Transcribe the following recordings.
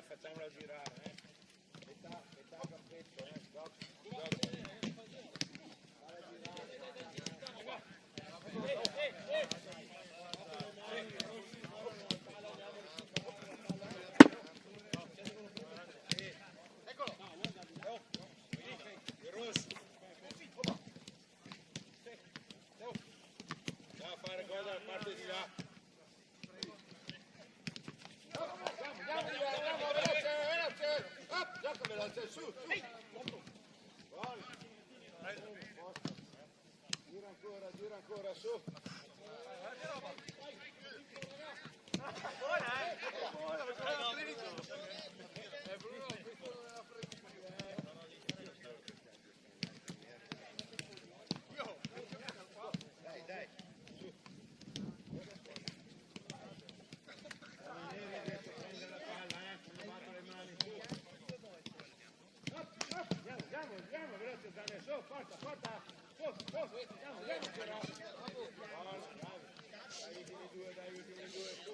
Facciamola girare, metà campetto, stop. Falla girare. Eccolo! Il rosso! Da fare gol dalla parte di là. su, su. Buono. Gira ancora, su. Buona, Dai, su. Prende la palla, non batto le mani, su. Andiamo, veloce, Zane, su, forza, su, andiamo, però. Buono, bravo. Dai, ultimi due, su.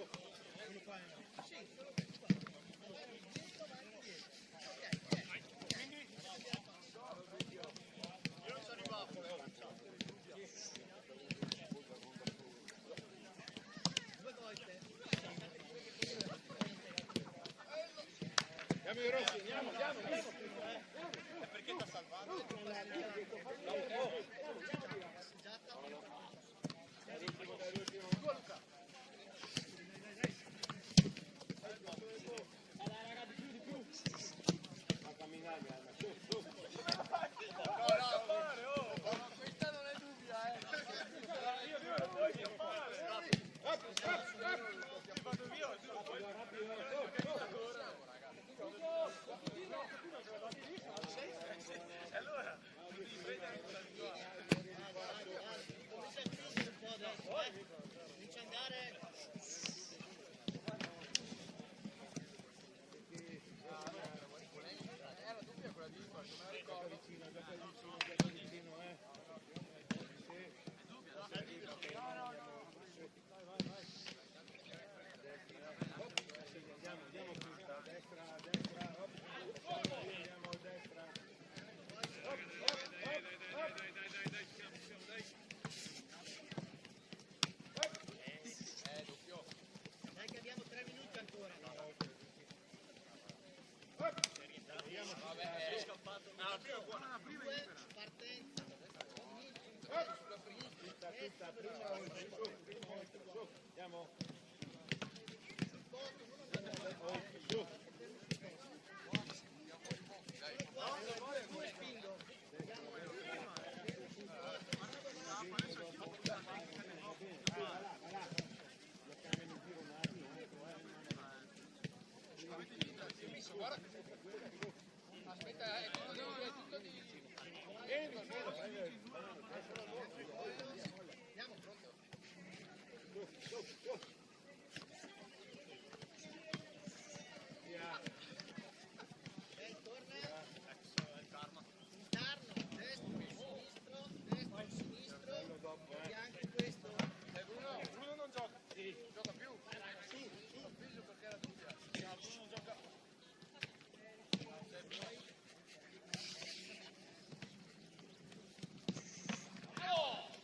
Andiamo Rossi, andiamo. Perché ti ha salvato? L'ultimo. Va camminare, su. questa non è dubbia, vado via, allora comincia a andare. era dubbia quella di Ibar, non me la ricordo. Vicino, Andiamo a destra, andiamo a destra. Doppio. Dai che abbiamo 3 minuti ancora. Vabbè, è scappato. No, la prima è buona. La prima è libera. Partenza. Tutta, prima oltre, su. Andiamo. Su. Aspetta, è tutto di... Andiamo pronto. Torna. Interno, destro, sinistro. E anche questo. Bruno non gioca. Sì. Gioca più. Sì. Figlio perché era dubbia. No, Bruno non gioca.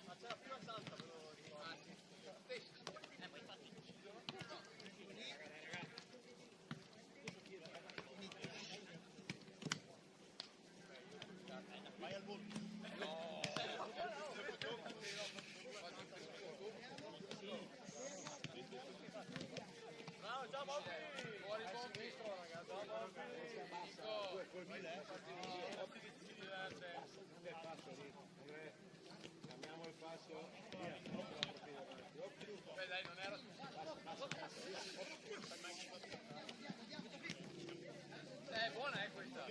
Ma c'è la prima salta, ve lo ricordo. Vai al volo. No. Bravo, ciao Bobby. Fuori buon destro, ragazzi. Ciao Bobby. Cambiamo il passo. Via. Beh, dai, non era... buona questa.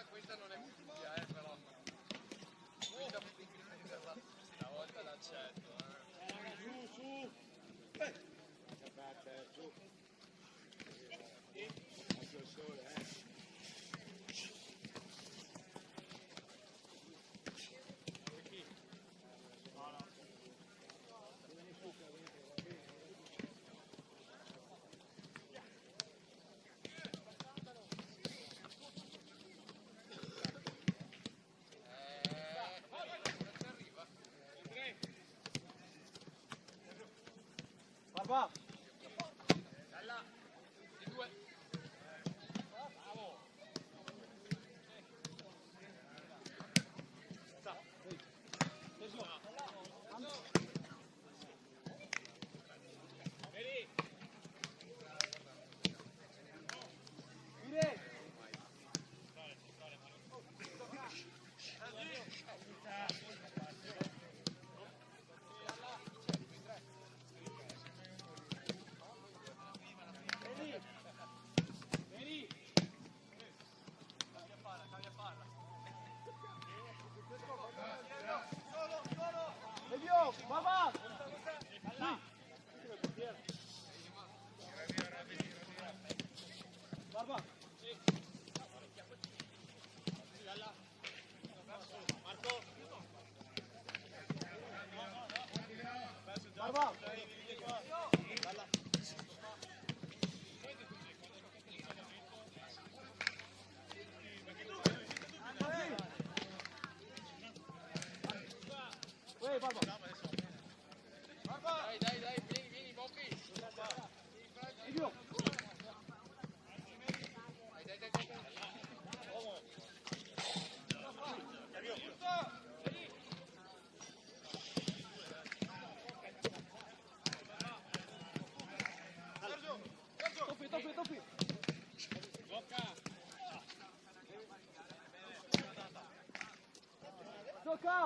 Questa non è bugia, però. Stavolta l'accetto, Su. Su. Occhio al sole, Va. Va. Barba. Barba. Dai, vieni, Bobby. Silvio. Toffi. Tocca.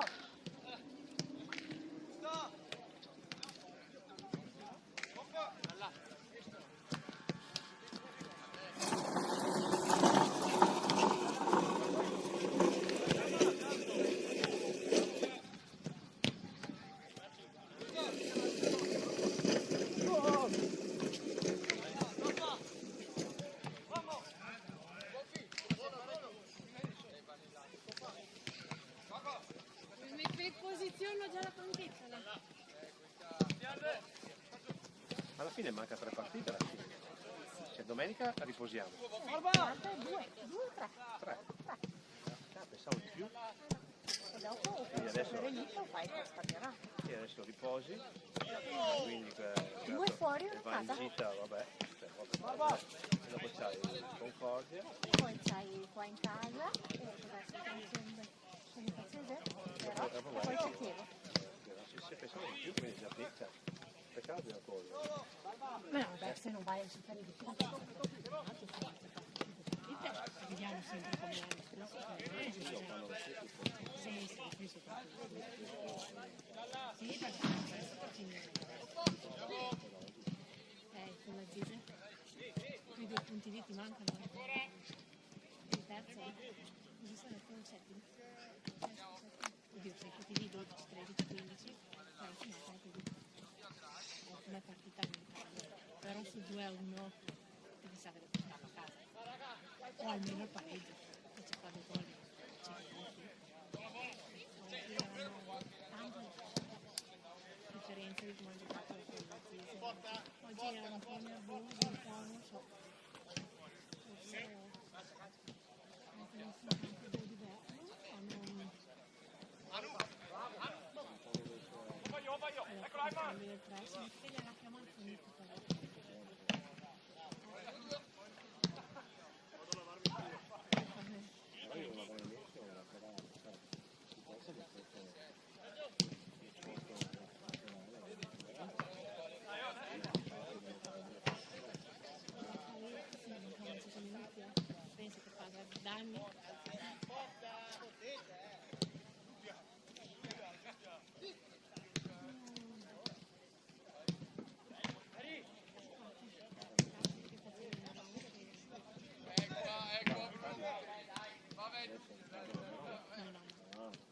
Posiziono già la panchetta là. Alla fine manca 3 partite alla fine. Cioè domenica riposiamo. Due o tre? 3. Pensavo di più. E dopo Quindi adesso, Renito fai spagherà. sì, adesso riposi. Quindi Due fuori, una va in casa. gita, vabbè. Dopo c'hai Concordia. Poi c'hai qua in casa e deve essere sono impazzese, però e poi c'è Chievo. Se pensavo di più, quindi già picca. Peccato della cosa. Ma no, beh, se non vai a cercare di più. Vediamo sempre come l'anno scorso. Sì, sì, perché con la Zise. Quei 2 punti lì ti mancano. Il terzo, cosa sono il settimo? Oddio, tra i punti lì 12, 13, 15. Poi si mette anche lì. Come partita unica. Però su 2-1 devi sapere portarlo a casa. O almeno il pareggio. Se c'è qua dei gol. C'è tante differenze di come hanno giocato con la Zise. Oggi erano un po' nervosi, un po' non so. Forse anche non sono anche due diversi. Il pressing, che gliela chiamano finito però. Penso che fa danni.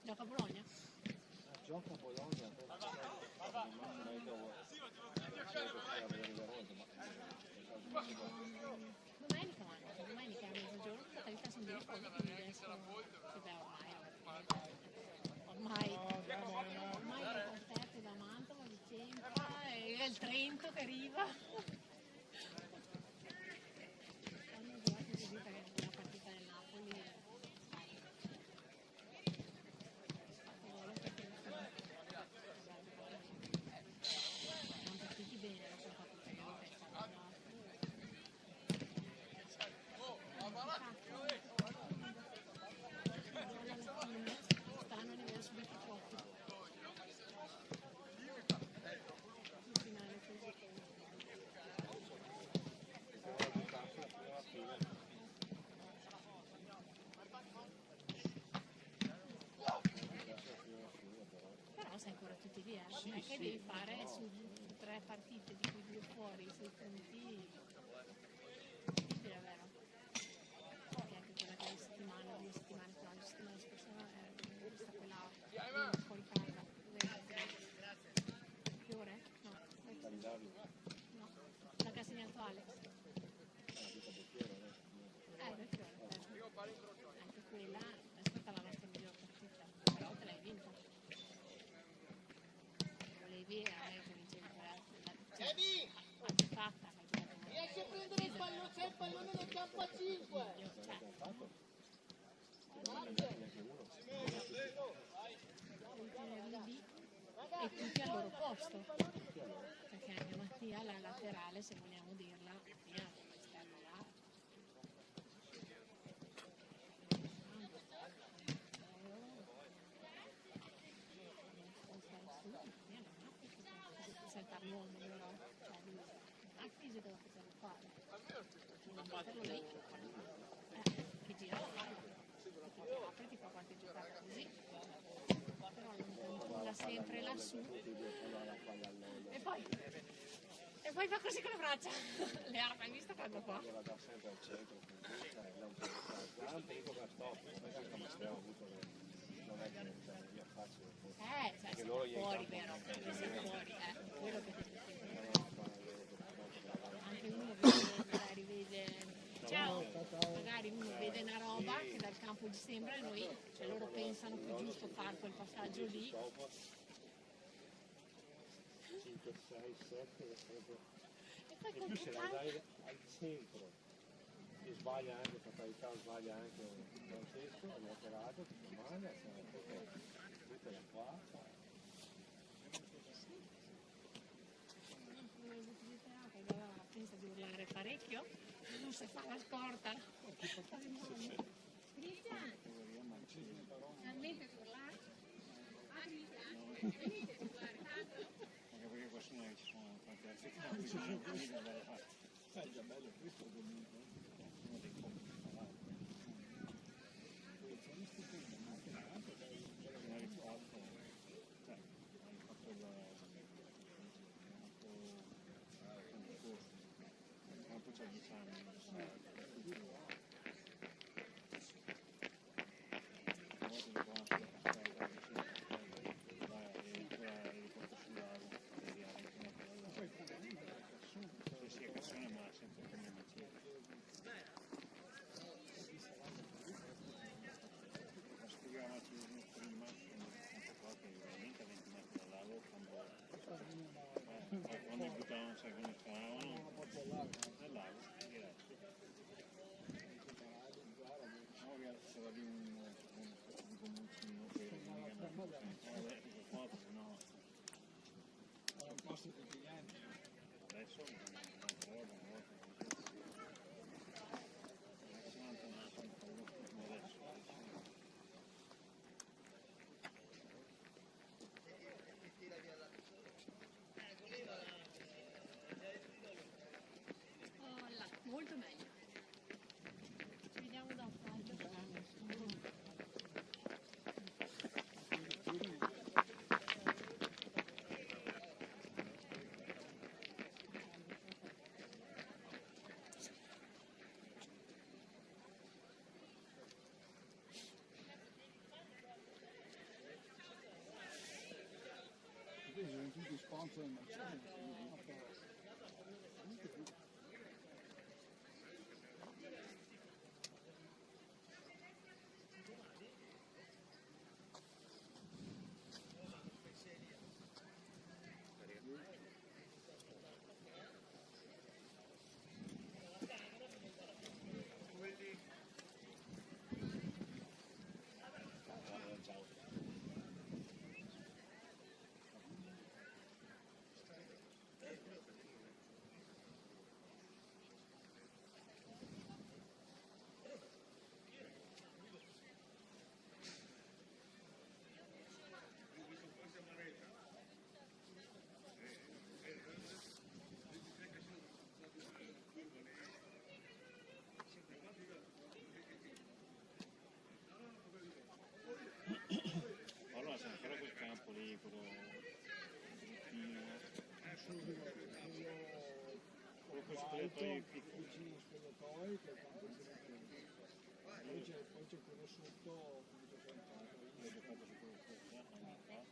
Gioca a Bologna? Gioca a Bologna. Domenica manca, domenica a mezzogiorno, Catalita sono di riposo, quindi adesso ormai le offerte da Mantova, Vicenza e il Trento che arriva. Hanno giocato così perché la partita del Napoli sono partiti bene, sono ancora tutti lì, non è che devi fare su 3 partite di cui 2 fuori, 6 punti, difficile, vero? Poi anche quella che è settimana, 2 settimane fa, la settimana scorsa era vista quella fuori casa, Fiore? No, no, la che ha segnato Alex. Del Fiore, anche quella è stata la nostra miglior partita, però te l'hai vinta. Volevi a me che vincevi l'hai fatta, Riesci a prendere il pallone, c'è il pallone nel campo a 5. E tutti al loro posto, perché anche Mattia la laterale, se vogliamo dirla, Mattia l'esterno là. Saltare l'uomo però, cioè lui non ha il fisico da poterlo fare, non metterlo lì, che gira la palla, che ti apre, ti fa qualche giocata così, però non pulla sempre lassù e poi fa così con le braccia, le arma, hai visto quando fa? Deve andare sempre al centro, anche come stop, come abbiamo avuto non è che io faccio Cioè, siamo fuori, vero? Siamo fuori, quello che ti dico. Anche uno magari vede, ciao, magari uno vede una roba che dal campo gli sembra e noi, cioè loro pensano che è giusto fare quel passaggio lì. 5, 6, 7 E poi e più se la dai al centro e sbaglia anche, fatalità sbaglia anche Francesco, il laterale, tutto male, questa è qua. Pensa di urlare parecchio, non si fa la scorta. Cristian, finalmente di urlare? Venite a urlare tanto? Anche perché questo non è che ci sono tanti altri campi, è già bello questo comunque. Uno dei compiti parlati. Magari fatto, cioè, hai fatto il campo c'ha 10 anni. Quando buttavano, sai come stavano? Nel lago, diretto. No, c'era lì un gomucino che per forza, no. Era un posto tutti gli anni. Adesso un'altra roba, una volta. Adesso non adesso. Molto meglio. Ci vediamo dopo. Quindi sono tutti sponsor in Mercedes. spogliatoi piccoli. vicino ai spogliatoi che è il campo di recupero. Poi c'è quello sotto subito frontato. Io ho giocato su quello anni fa.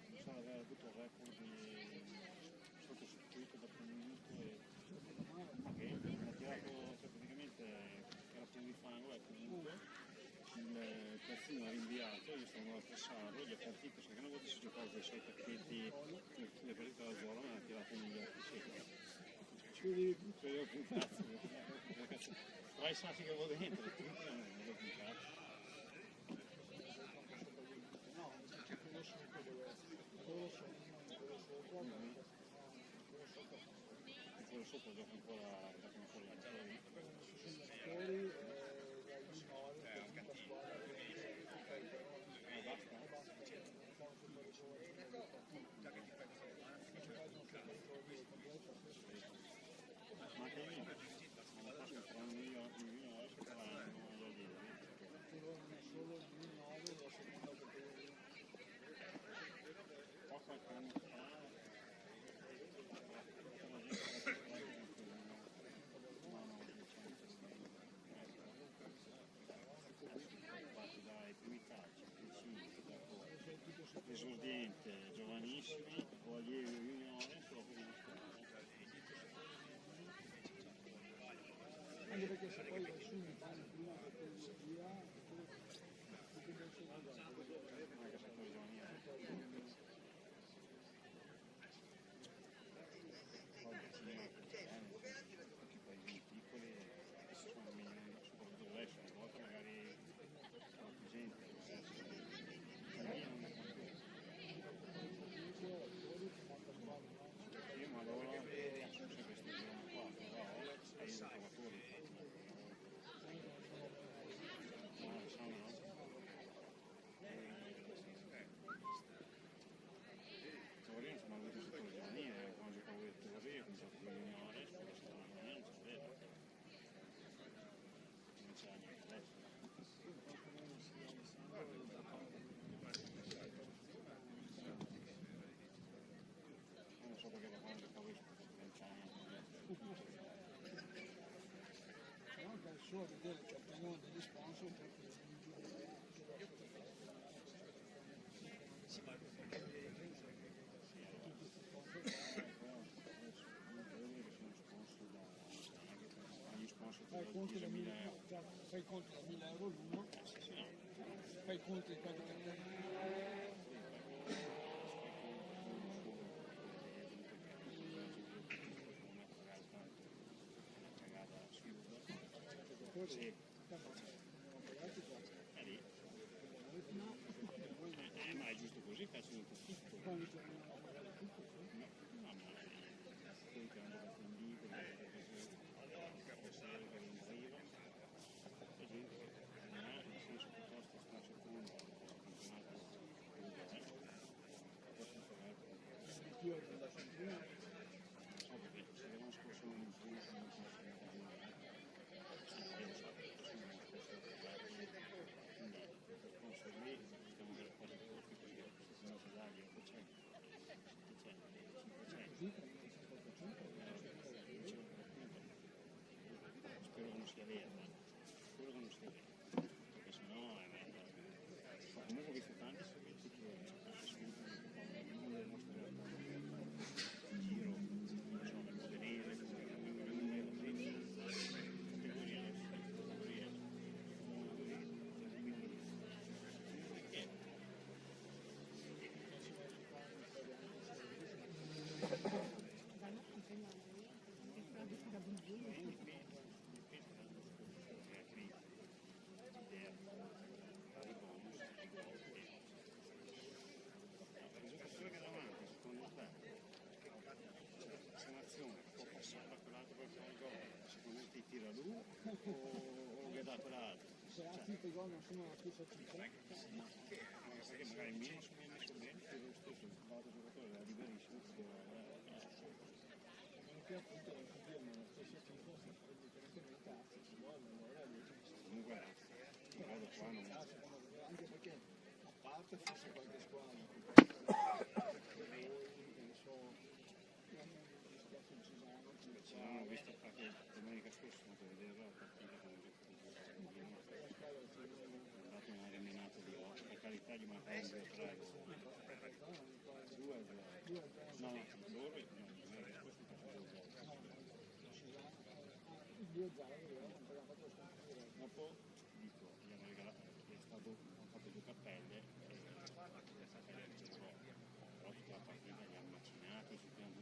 Mi sa di aver avuto il record di sottoscritto dopo un minuto e mi ha tirato, cioè praticamente era pieno di fango e comunque il terzino ha rinviato, io sono andato a pressarlo, gli ha partito, sai che una volta si giocava con 6 tacchetti, le partite da Zola me l'ha tirato negli altri 6. Cioè io più cazzo, tra i sassi che avevo dentro, le triple non avevo più cazzo. No, c'è quello sotto dove quello sopra, E quello sopra gioca ancora la gara lì. ci sono gli attori dai minori, tutta squadra E basta. Ma anche io, l'anno prossimo saranno migliori, si faranno gli allievi. solo il minore della seconda categoria. Poi qualche anno fa, dai primi calci, principi, dopo esordiente, giovanissimi, o allievo juniore, solo per il Anche perché se poi vai su mi fanno prima che poi si via, perché non sono andato. anche se poi giovanile. Poi vicino perché poi i piccoli sono migliori, soprattutto adesso, una volta magari sono più gente, adesso non è tanto. Io ma loro sono sempre questi giorni qua, però ai giocatori sono Torino sono avuto sotto il giovanile, quando giocavo io a Torino, ho cominciato con il juniore, poi sono andato non si vede. Non c'era niente adesso. Non so perché da quando giocavo io sono stato 20 anni. Se no anche il suo vedere che prendono degli sponsor perché fai conto da 1000 euro, fai conto da 1000 euro l'uno, fai conto di quanti cartelli. Sì, è lì. Ma è giusto così, faccio un profitto. No, ma poi che hanno giocato in B, che si organizzano, e gente che non ha nel senso piuttosto sta secondo il campionato abbastanza vecchio. Più organizzazione prima, Non so perché se l'anno scorso non mi sono spero che non sia vero, perché sennò è meglio. Ma comunque ho visto tanti servizi che non le nostre realtà in giro, non so, nel modenese, tira lui o gli ha dato l'altro? se altri che gol non sono la stessa cifra, Perché magari meno se mi ha messo bene, tiro lo stesso, l'altro giocatore era liberissimo, che appunto non confermano la stessa cifra, se differentemente altri che gol, allora comunque il modo qua non è. anche perché a parte forse qualche squadra non so, mi dispiace il Cisano, l'hanno visto anche domenica scorsa, sono andato a vedere la partita con il è andato una remenata di 8, per carità gli mancava un 2-3, 2 no, loro domenica scorsa hanno fatto 2 dopo dico, gli hanno regalato, hanno fatto 2 cappelle e è stata però tutta la partita li hanno macinati sul piano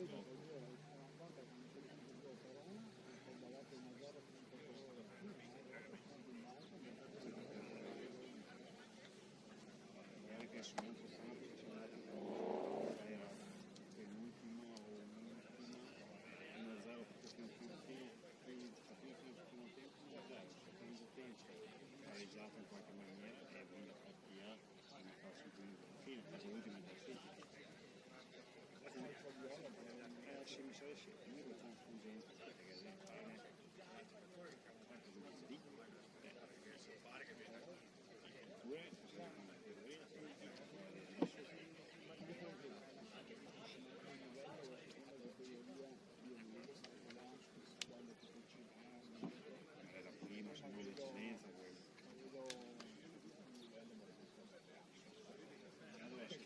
gioco. Magari penso non importante che siamo andati era penultimo o un'ultima 1-0 perché siamo tutti quindi capito il primo tempo 1-0 secondo tempo pareggiato in qualche maniera e vinto la partita hanno perso il primo fine quasi l'ultima partita sì mi sa di sì io lo sono sfuggente perché le fare quanto di lì oppure era primo, se vuoi l'eccellenza allora se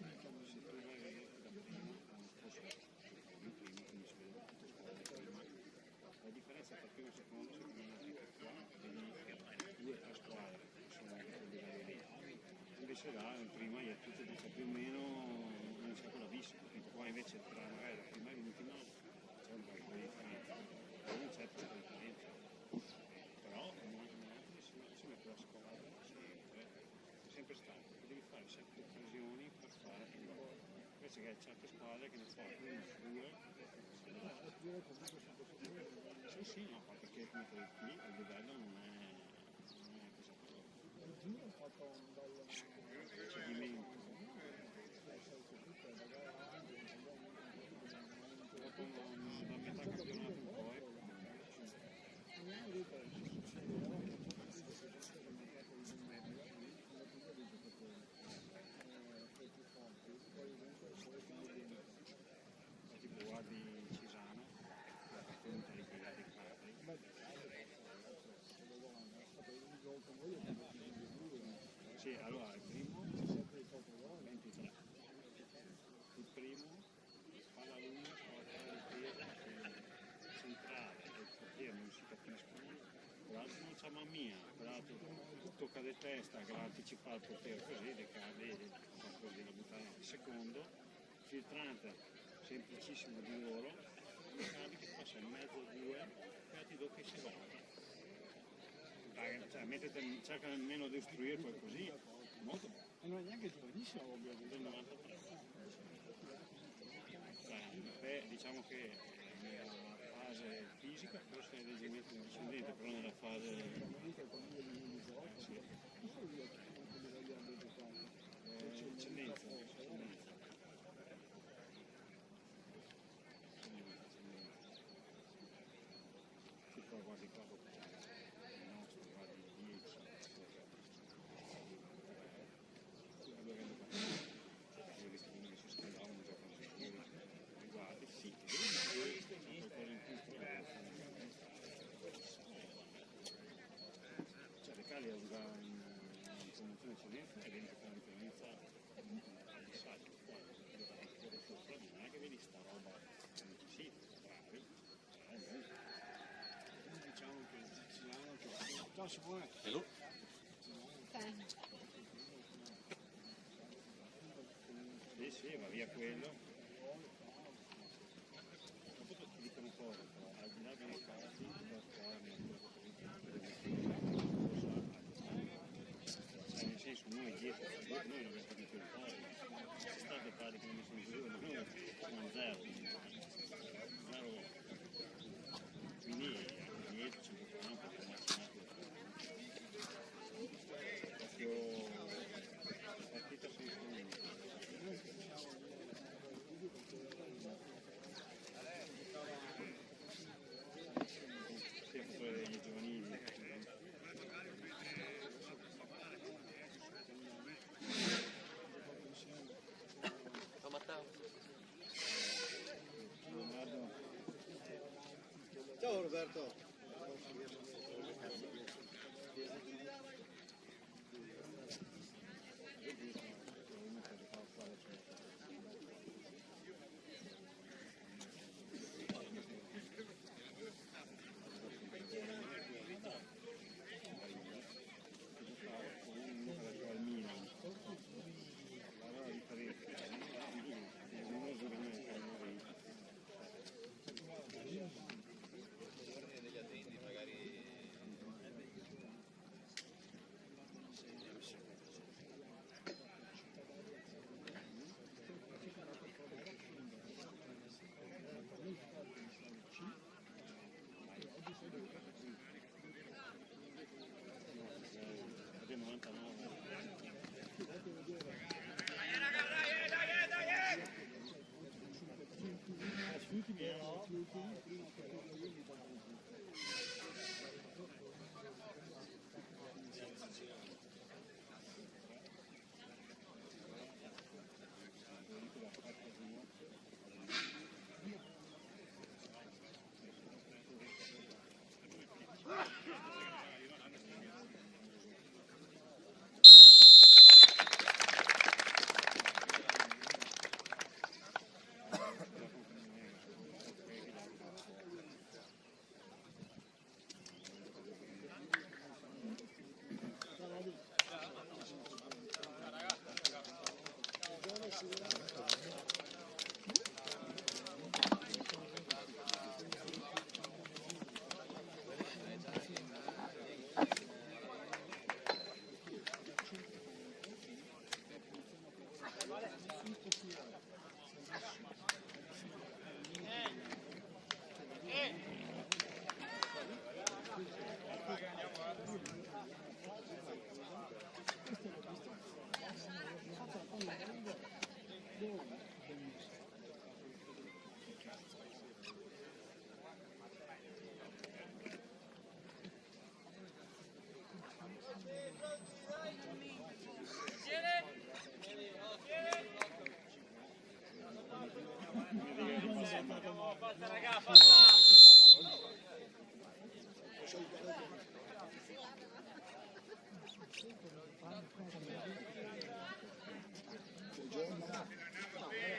tu vai a vedere da prima l'anno scorso io prima quindi si vede tutte squadre prima la differenza tra primo e secondo secondo me è qua vedi 2 o 3 squadre che sono anche quel livello lì invece là in prima è tutto c'è più o meno non c'è quella vista qua invece tra magari la prima e l'ultima c'è un po' di differenza non c'è tutta differenza però si mette la squadra sempre stato devi fare sempre occasioni per fare il gol invece che certe squadre che ne fanno 1, 2 sì no perché come te qui il livello non è cosa c'è di meno dopo da metà campionato in poi tipo guardi Cisano la partita di quella dei Capri sì allora il primo 23 il primo palla lunga ripresa centrale e il portiere non si capiscono l'altro non c'ha mamma mia l'altro tocca di testa che l'anticipa il portiere così De Carli così la buttare il secondo filtrante semplicissimo di loro De Carli che passa in mezzo a 2 fatti doppio si volta cioè cerca almeno di istruire poi così molto non è neanche giovanissimo del 93 diciamo che nella fase fisica forse è leggermente discendente però nella fase sì. Eccellenza si può guardi qua il nostro guardi 10 allora quelli che si scrivavano giocano si scrivono guardi sì cioè le cali già in promozione eccellenza e viene per l'eccellenza di salto non è che vedi sta roba non ci si bravi diciamo che Cisano che ciao Simone sì va via quello dopo ti dicono cose però al di là dei casi cioè nel senso noi dietro noi non abbiamo capito il cose c'è stato pari che non mi sono giù ma noi siamo a 0 quindi anche dietro c'è un po' per macinato proprio la partita senza niente sì, ha fatto dei giovanili Ciao Matteo.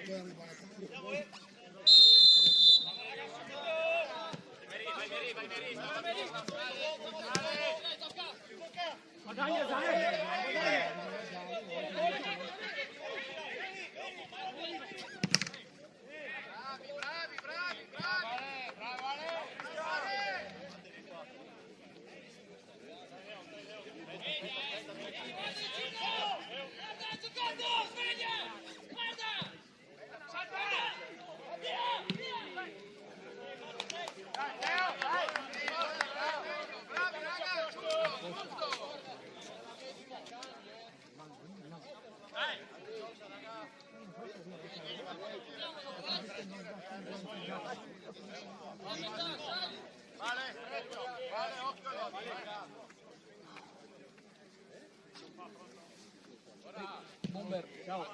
Poi arrivata. Bomber, ciao.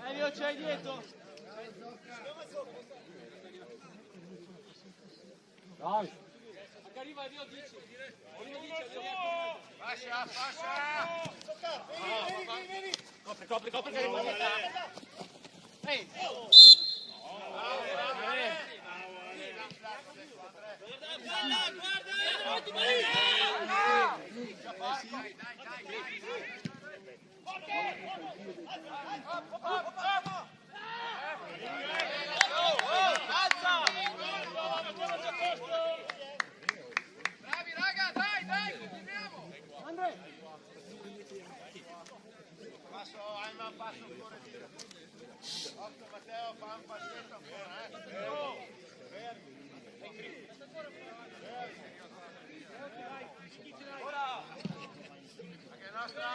Elio c'è dietro. Dai. Arriva Elio 10. Fascia, fascia. Copri, che Ehi. Bravi raga, dai, continuiamo. Andre. Passo, Ayman, passo fuori. Occhio Matteo, fa un passetto ancora, Ora! Anche nostra!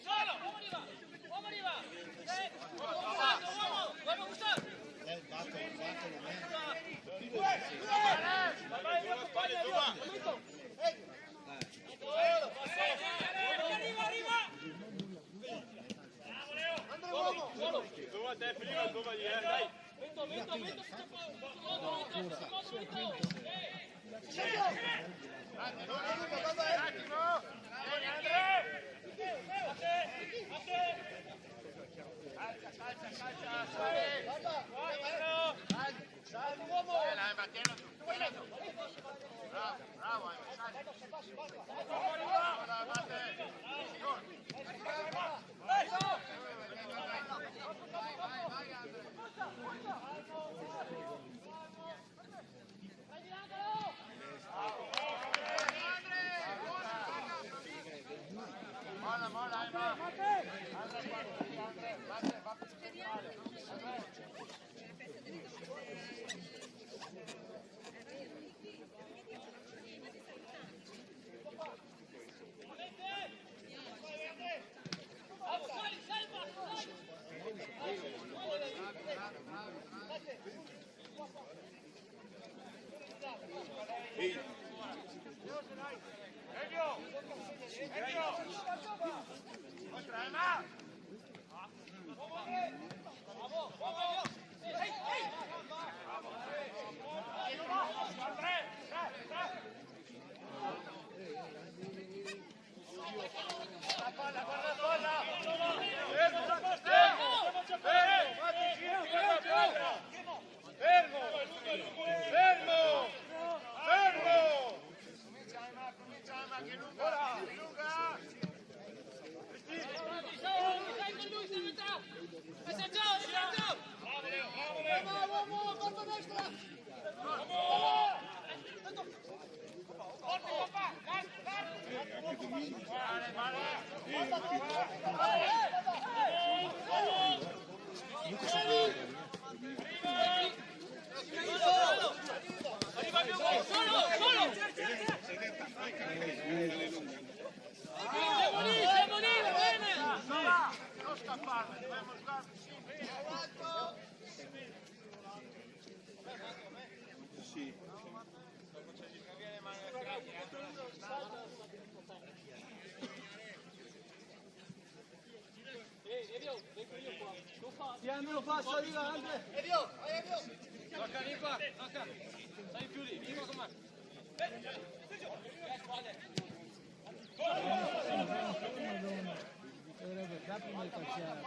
Solo! Uomo arriva! Non scappare, dobbiamo giocare Sì. Tienilo passo di Andre. Tocca lì qua, tocca. Stai più lì, vieni con me. Dovrebbe prima di calciare.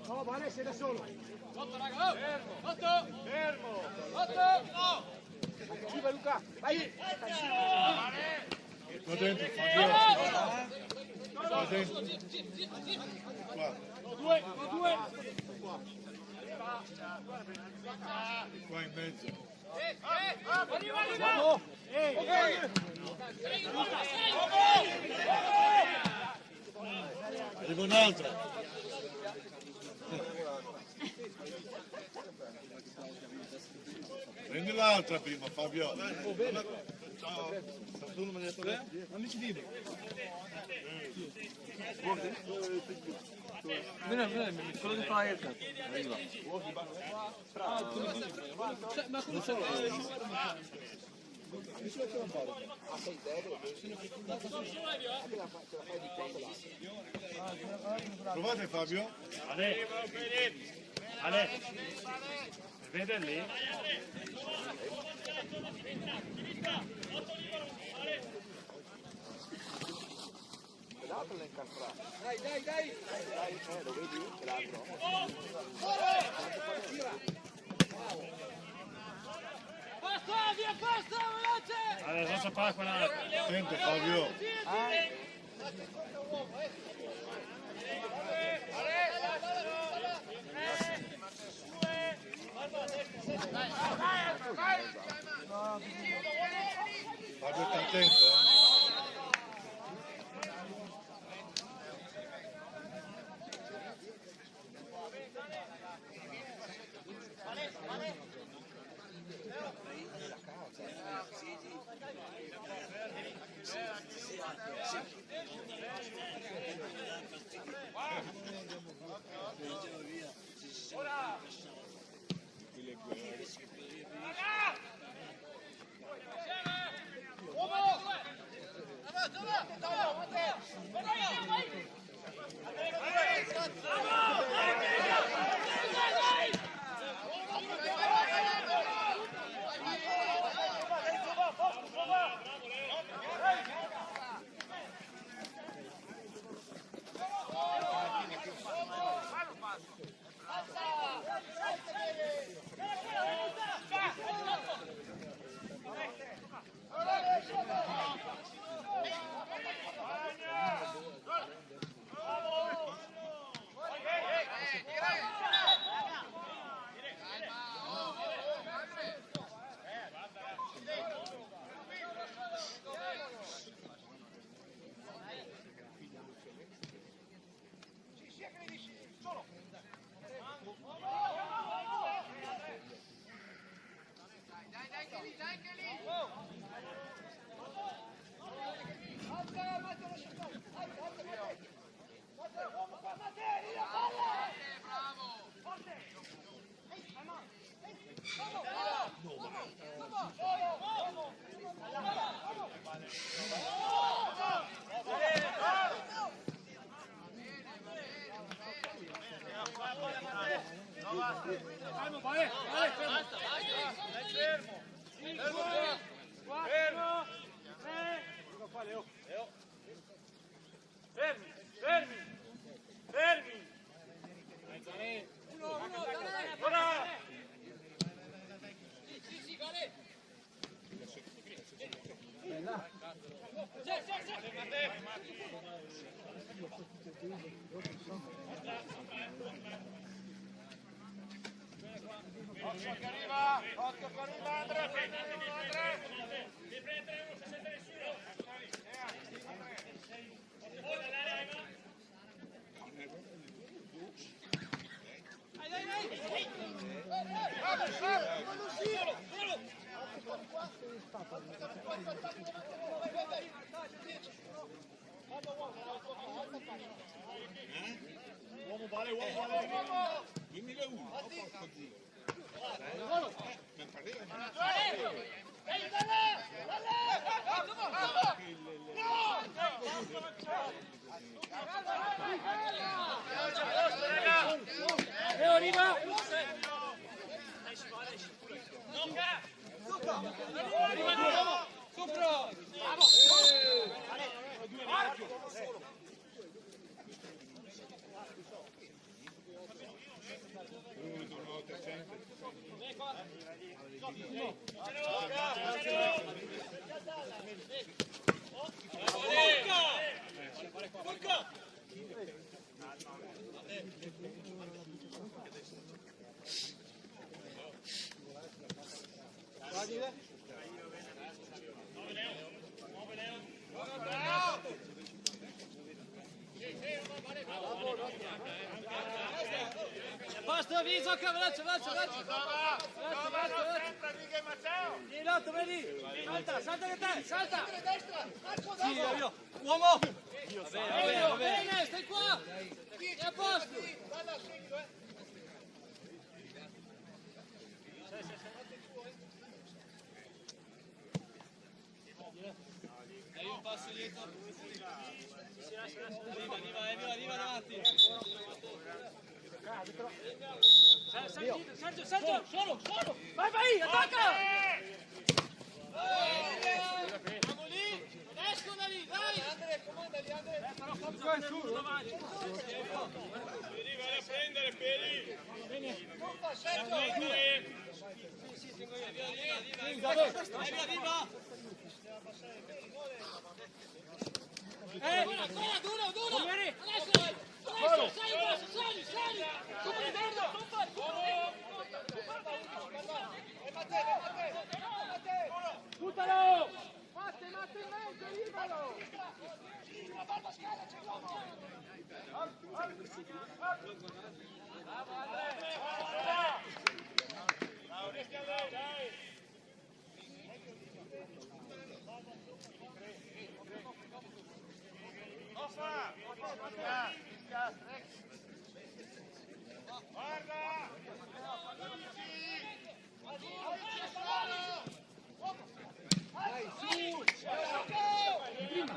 No, Vale, sei da solo. 8 raga, fermo. 8. Fermo. 8. No. Viva Luca, vai. Qua dentro, Fabio. Qua dentro. Qua. 2. Qua in mezzo. Arriva. Arriva un altro. Prendi l'altra prima, Fabio. Ciao. Tu non me ne hai detto amici vivi. Vieni, quello di fare il arriva. Ma come sei? Provate Fabio. Ale, vede lì? Dai. Lo vedi? L'altro. Passa, veloce! Ale, non sapere quella. Attento Fabio. Fabio sta attento, Occhio che arriva, Andrea, prendi Andrea. Uomo vale, uomo vale. 2001. Porco Dio. Mi pareva. Posto, via, gioca, veloce. Lotto, vedi? Salta che te, salta! Sì, io. Uomo! Va bene, stai qua! È a posto! Dai un passo dietro. Arriva davanti. Sergio, solo! Vai, attacca! Siamo lì! Esco da lì, dai! Andre, comandali, Andre! Però forza su davanti! Peri, vai a prendere, Peri! Sergio! Sì, tengo io, viva! Duro! Adesso! Sali! Super buttalo! Matte in mezzo, libero! Una bella scala, c'è l'uomo! Bravo, Andrea! Resti a lei, dai! Ossa! Guarda! Dai, su! Prima!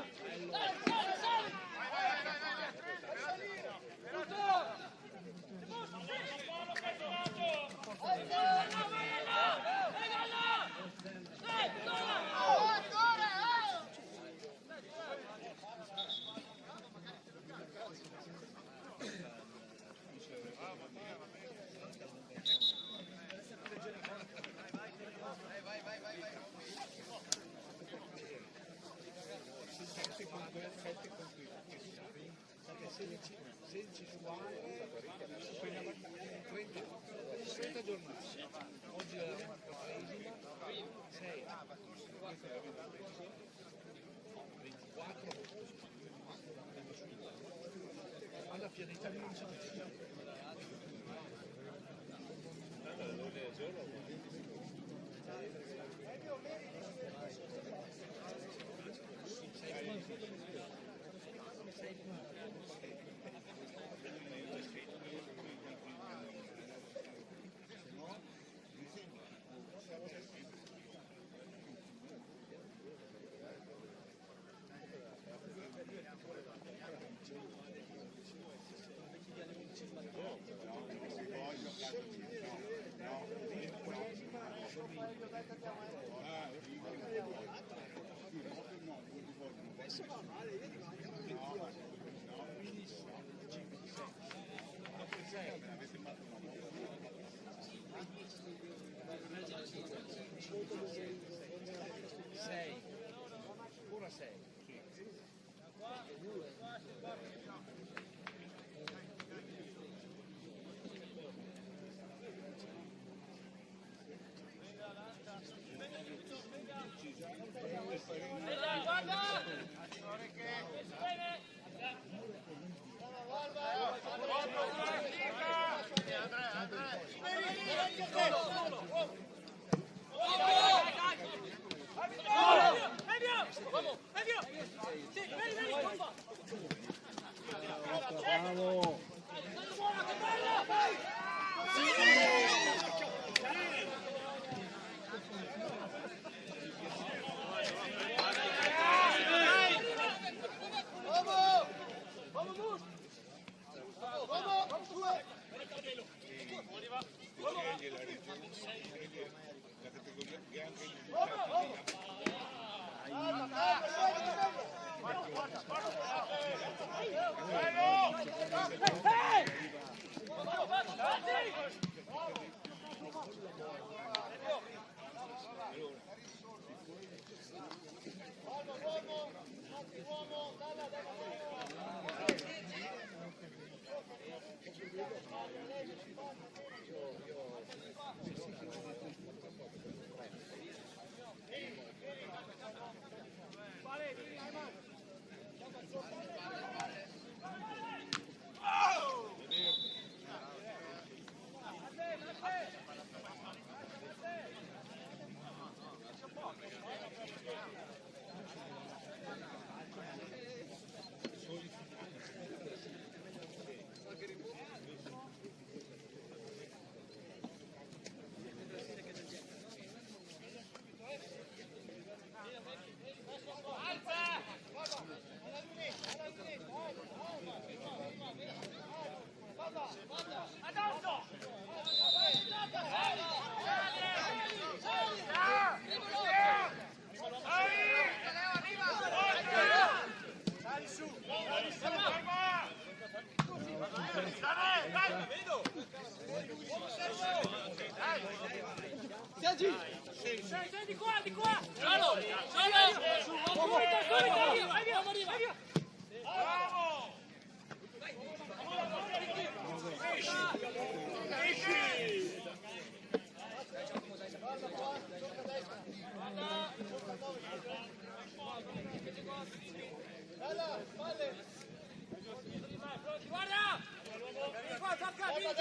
Alla pianeta non c'è No. Bravo! Di qua! Solo! Vai via! Bravo! Guarda! Tocca, arriva!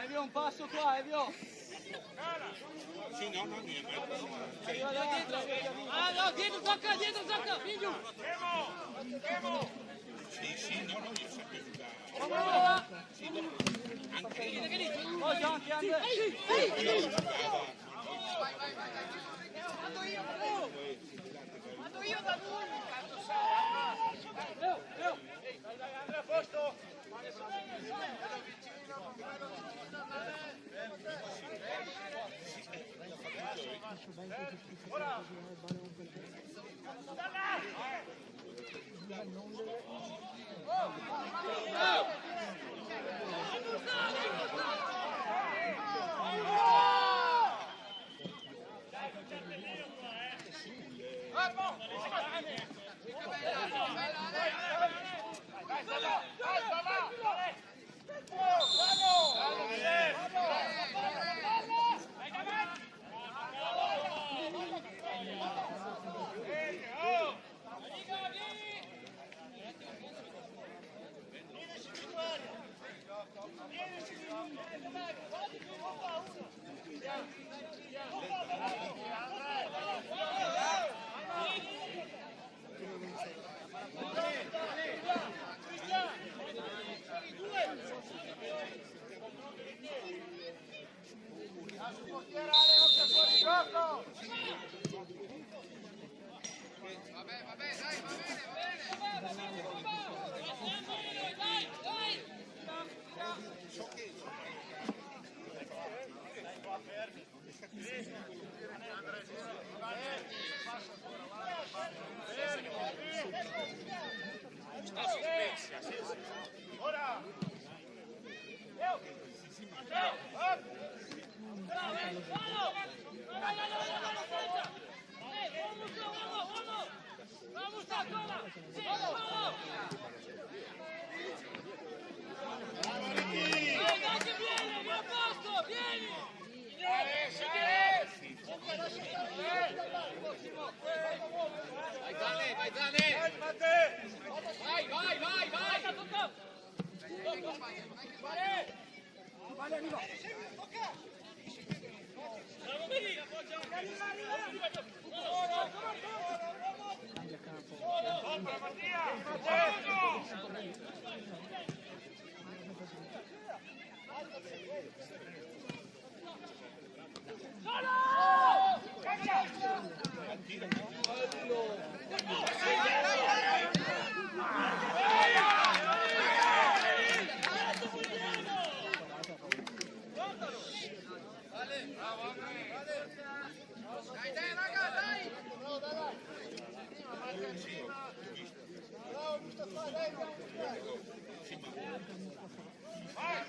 Evio, un passo qua, Evio. Sì, no, niente. Ah, no, dietro, Zacca, figlio. Sì, no, io sempre Poi anche Andrea. Vado io da lui. Andrea, a posto? portiere, non c'è fuori gioco! Vabbè, dai, va bene, Ora! Vai, Zane! Vai, arriva! Dai, raga, dai! Bravo, Mustafa, dai! Vai,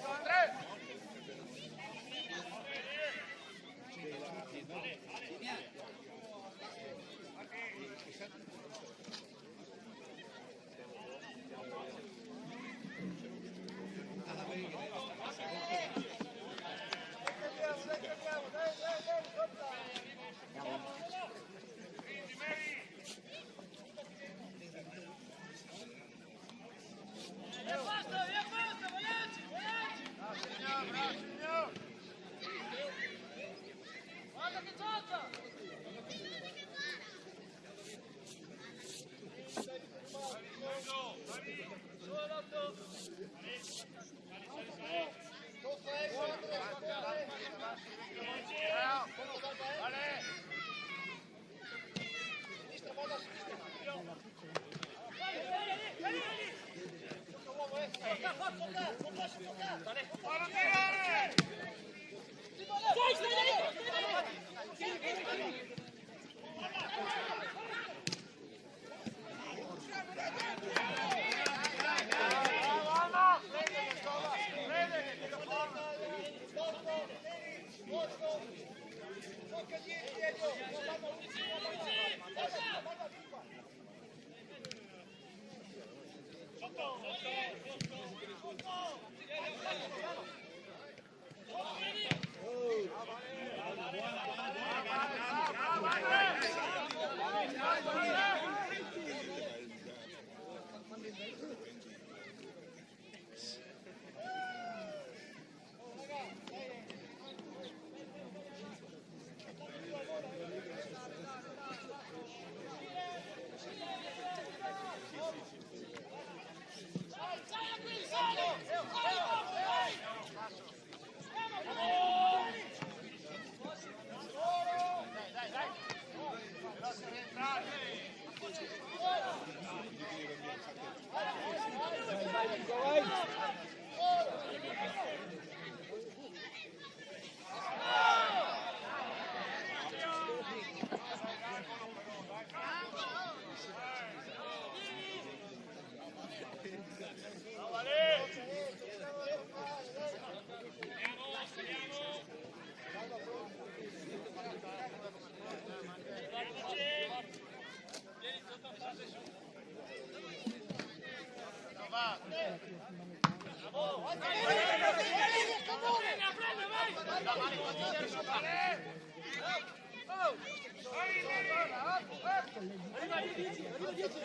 corta!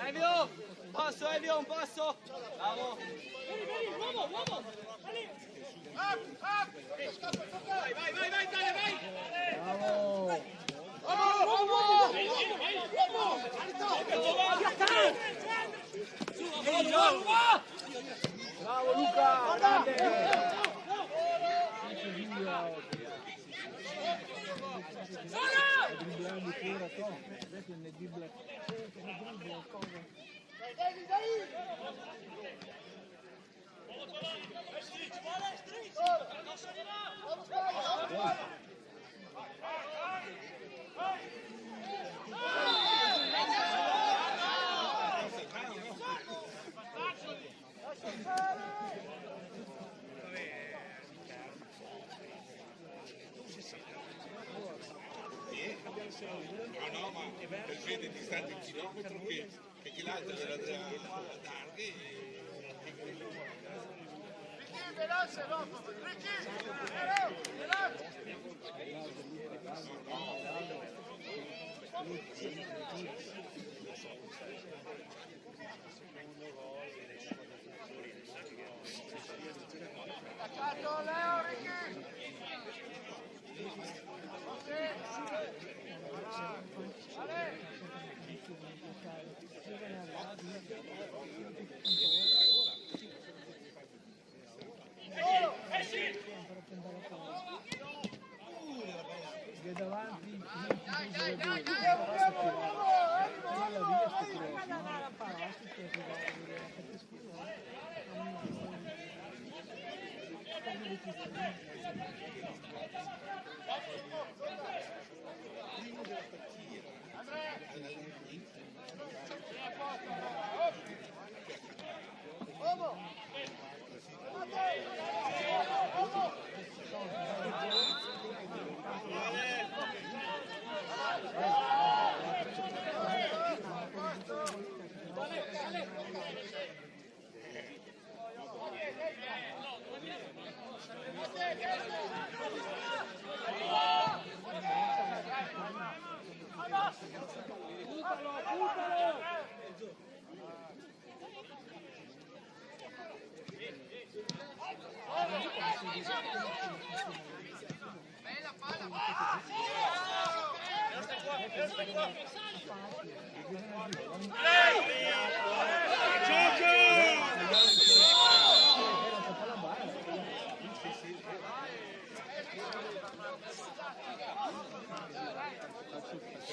Elvio! Passo, Elvio, un passo! Bravo! Uomo! Vai, Italia, vai! Bravo Luca, grande! Dribblando pure to, adesso ne dribbla cosa. No, ma per vede ti sta in chilometro che l'altro era da targhe Veloce, dopo! Veloce! Attaccato Leo, Ricky! Davanti,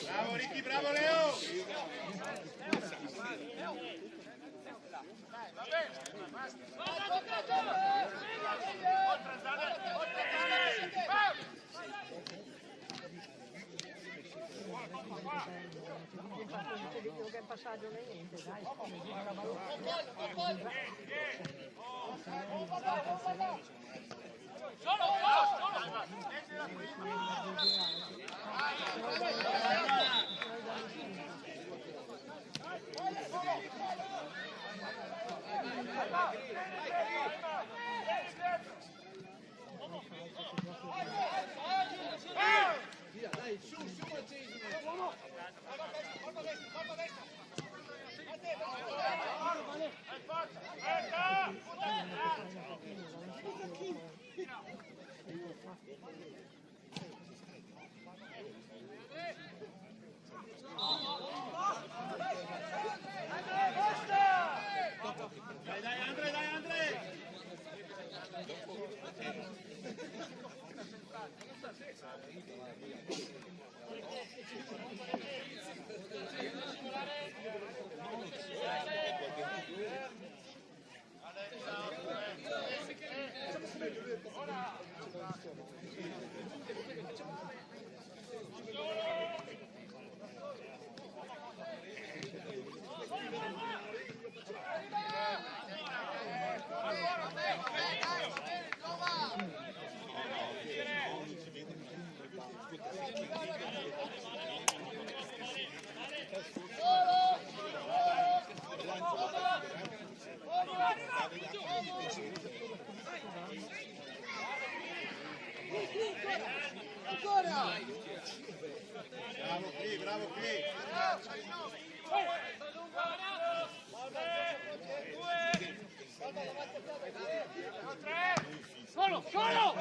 Bravo Ricky, bravo Leo! che è passato niente, dai. Bravo qui. Solo!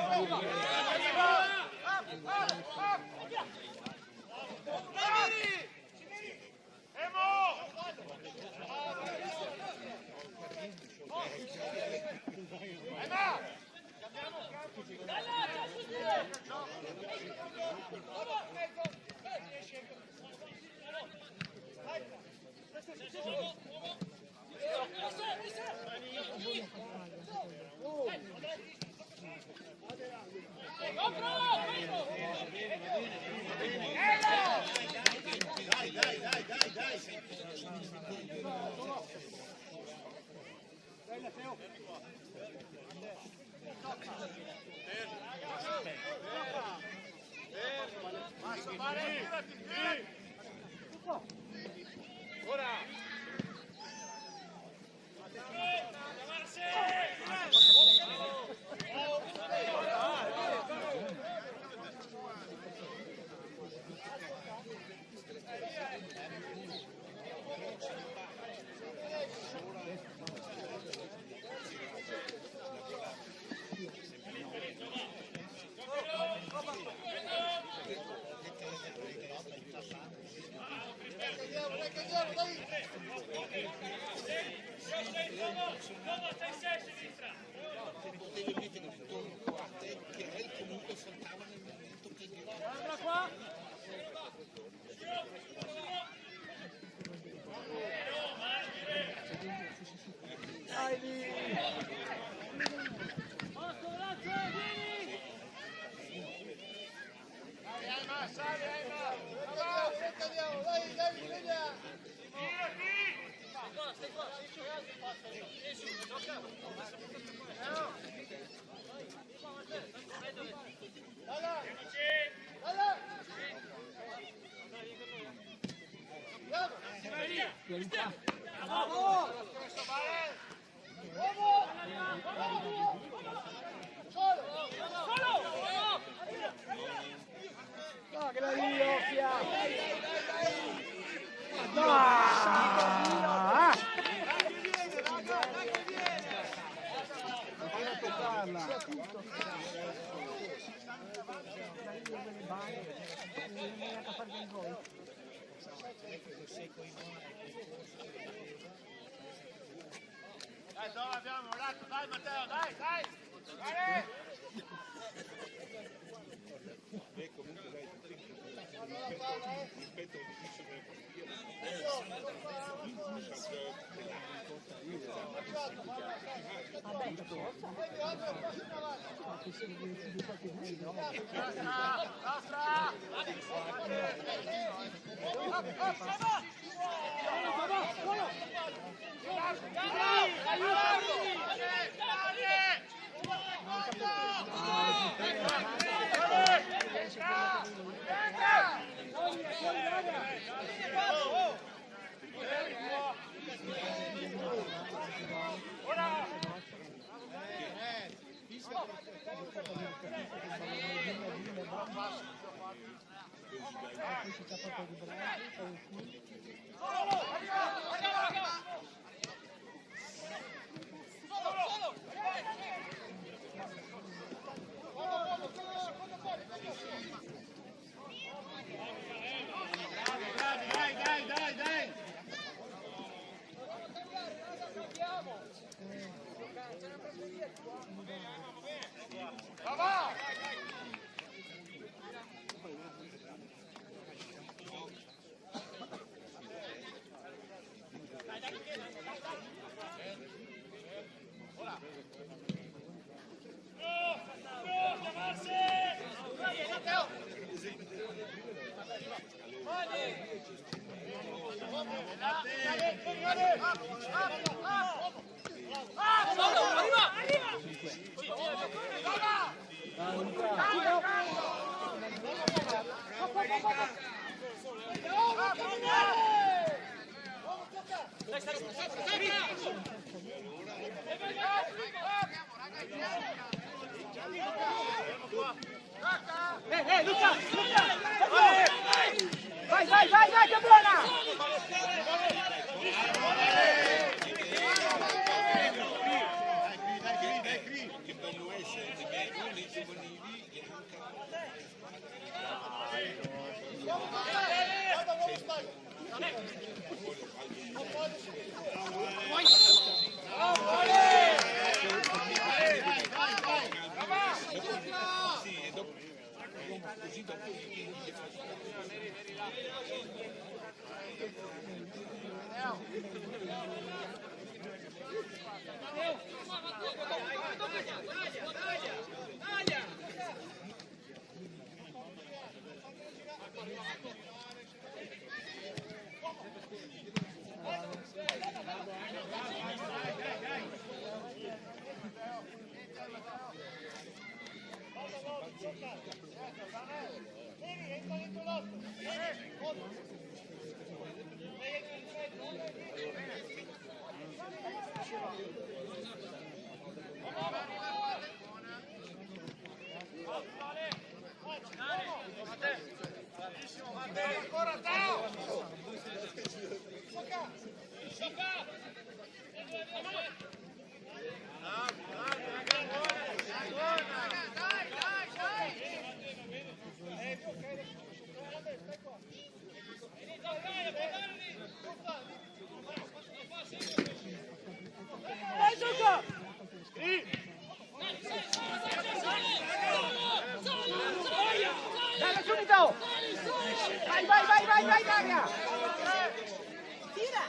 Dai, abbiamo lavorato, dai Matteo, dai! Luca! Vai, che buona! Dai, che bello essere, dei giovanili che Vai, Daria! Tira!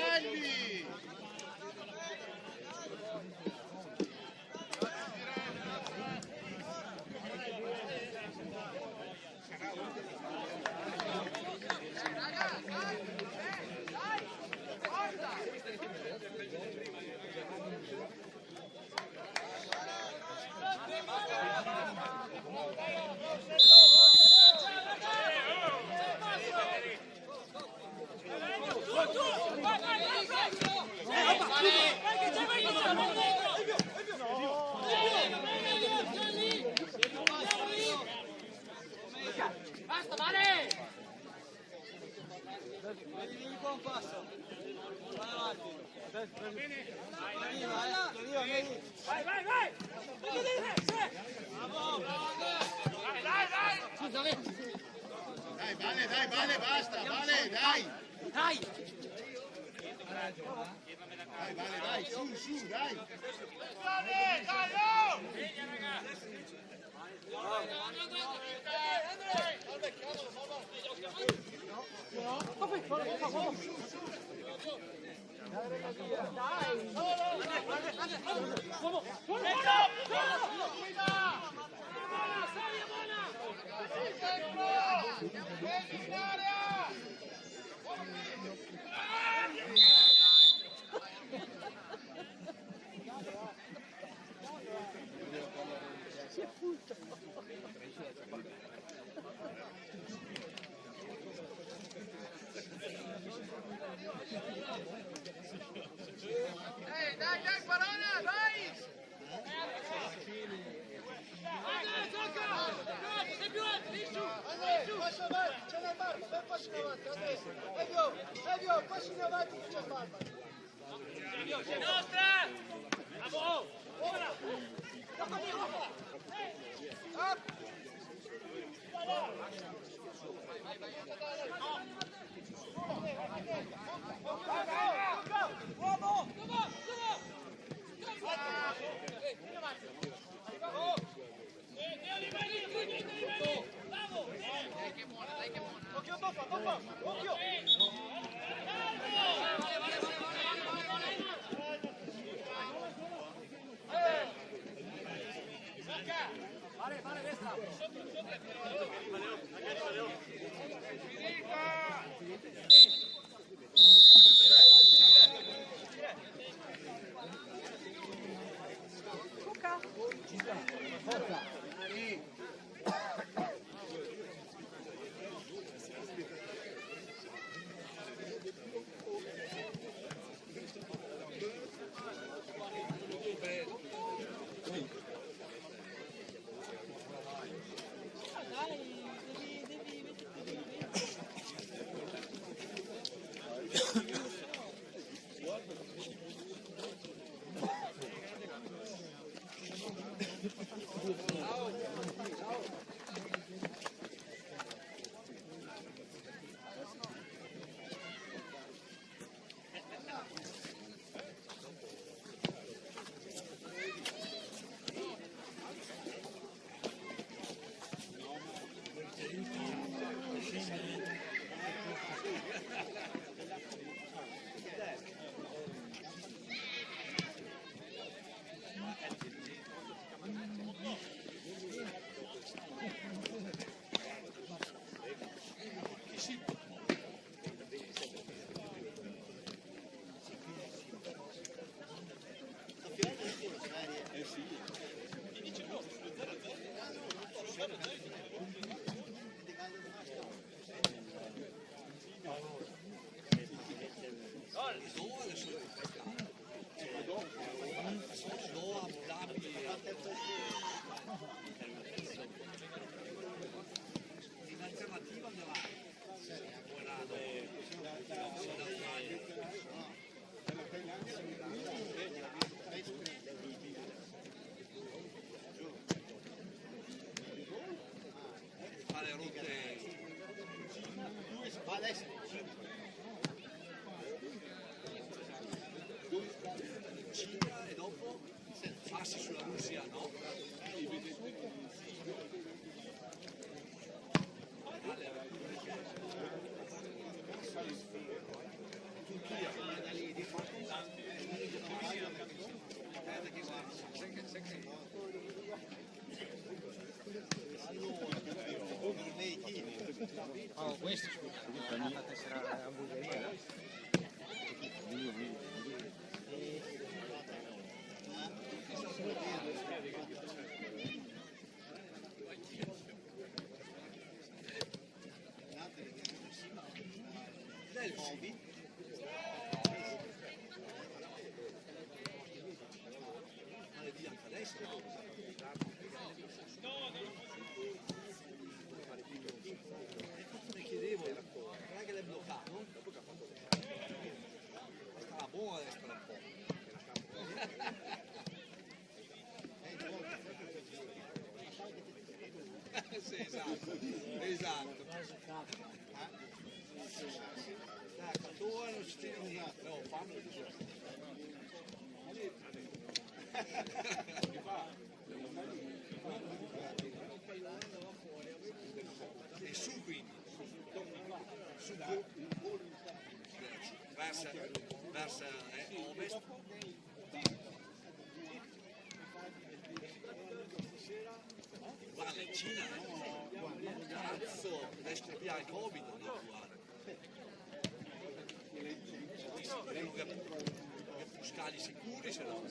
Calmi! Basta, Mare! Dai, Vale, basta, Vale, dai! Dai! Dai, Vale, dai, su, dai! Dai, Barona, dai! Passa avanti, c'è la barba, vai passi in avanti, Elio, passi in avanti che c'è la barba. C'è nostra! Bravo! Ora! Occhio, occhio! No alle solite festate. No a Abu Dhabi. In alternativa andava fare rotte Cina e dopo farsi sulla Russia, no? Oh, questo scusa, la tessera hamburgeria. Mi chiedevo, non è che l'è bloccato? Stava buono adesso per un po'. Sì, esatto. Dai, tu non ci tieni niente, no, fammi e su quindi su verso ovest guarda in Cina cazzo deve scoppiare il Covid, no? Guarda credo che scali sicuri se no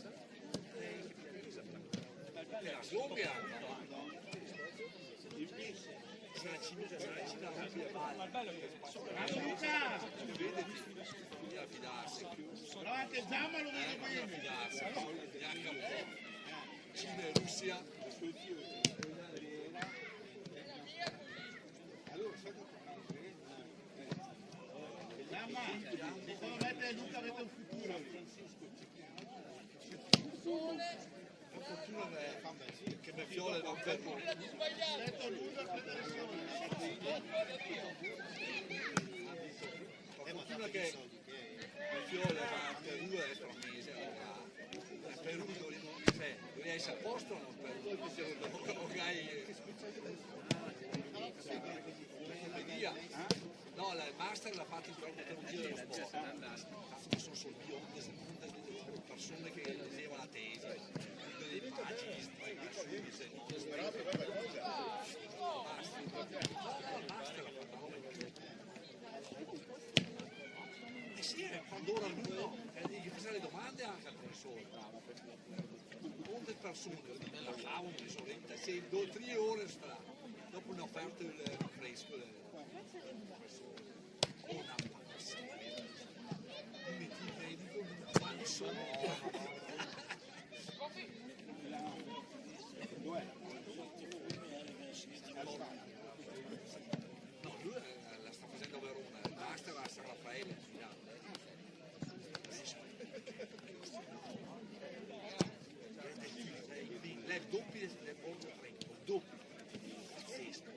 e la Slovenia se la Cina rompe le palle bisogna fidarsi Davanti Zamma lo vedi bisogna bene. fidarsi neanche un po' Cina e Russia Zamma, secondo me Luca avete un futuro. per fortuna che me fiole va per fortuna che me fiole va per 2 extra mesi per un cioè devi essere a posto o non per via no il master l'ha fatto in traumatologia dello sport sono solo bionde persone che leggevano la tesi delle pagine e sì, quando ora l'uno gli faceva le domande anche al professore molte persone la cavano di solita 2-3 ore sta dopo ne ho offerto il rinfresco una pazza mi medico quali sono no, lui la sta facendo a Verona, il master a San Raffaele, a Milano. Lei è doppio del Porto Trento, doppio. Pazzesco.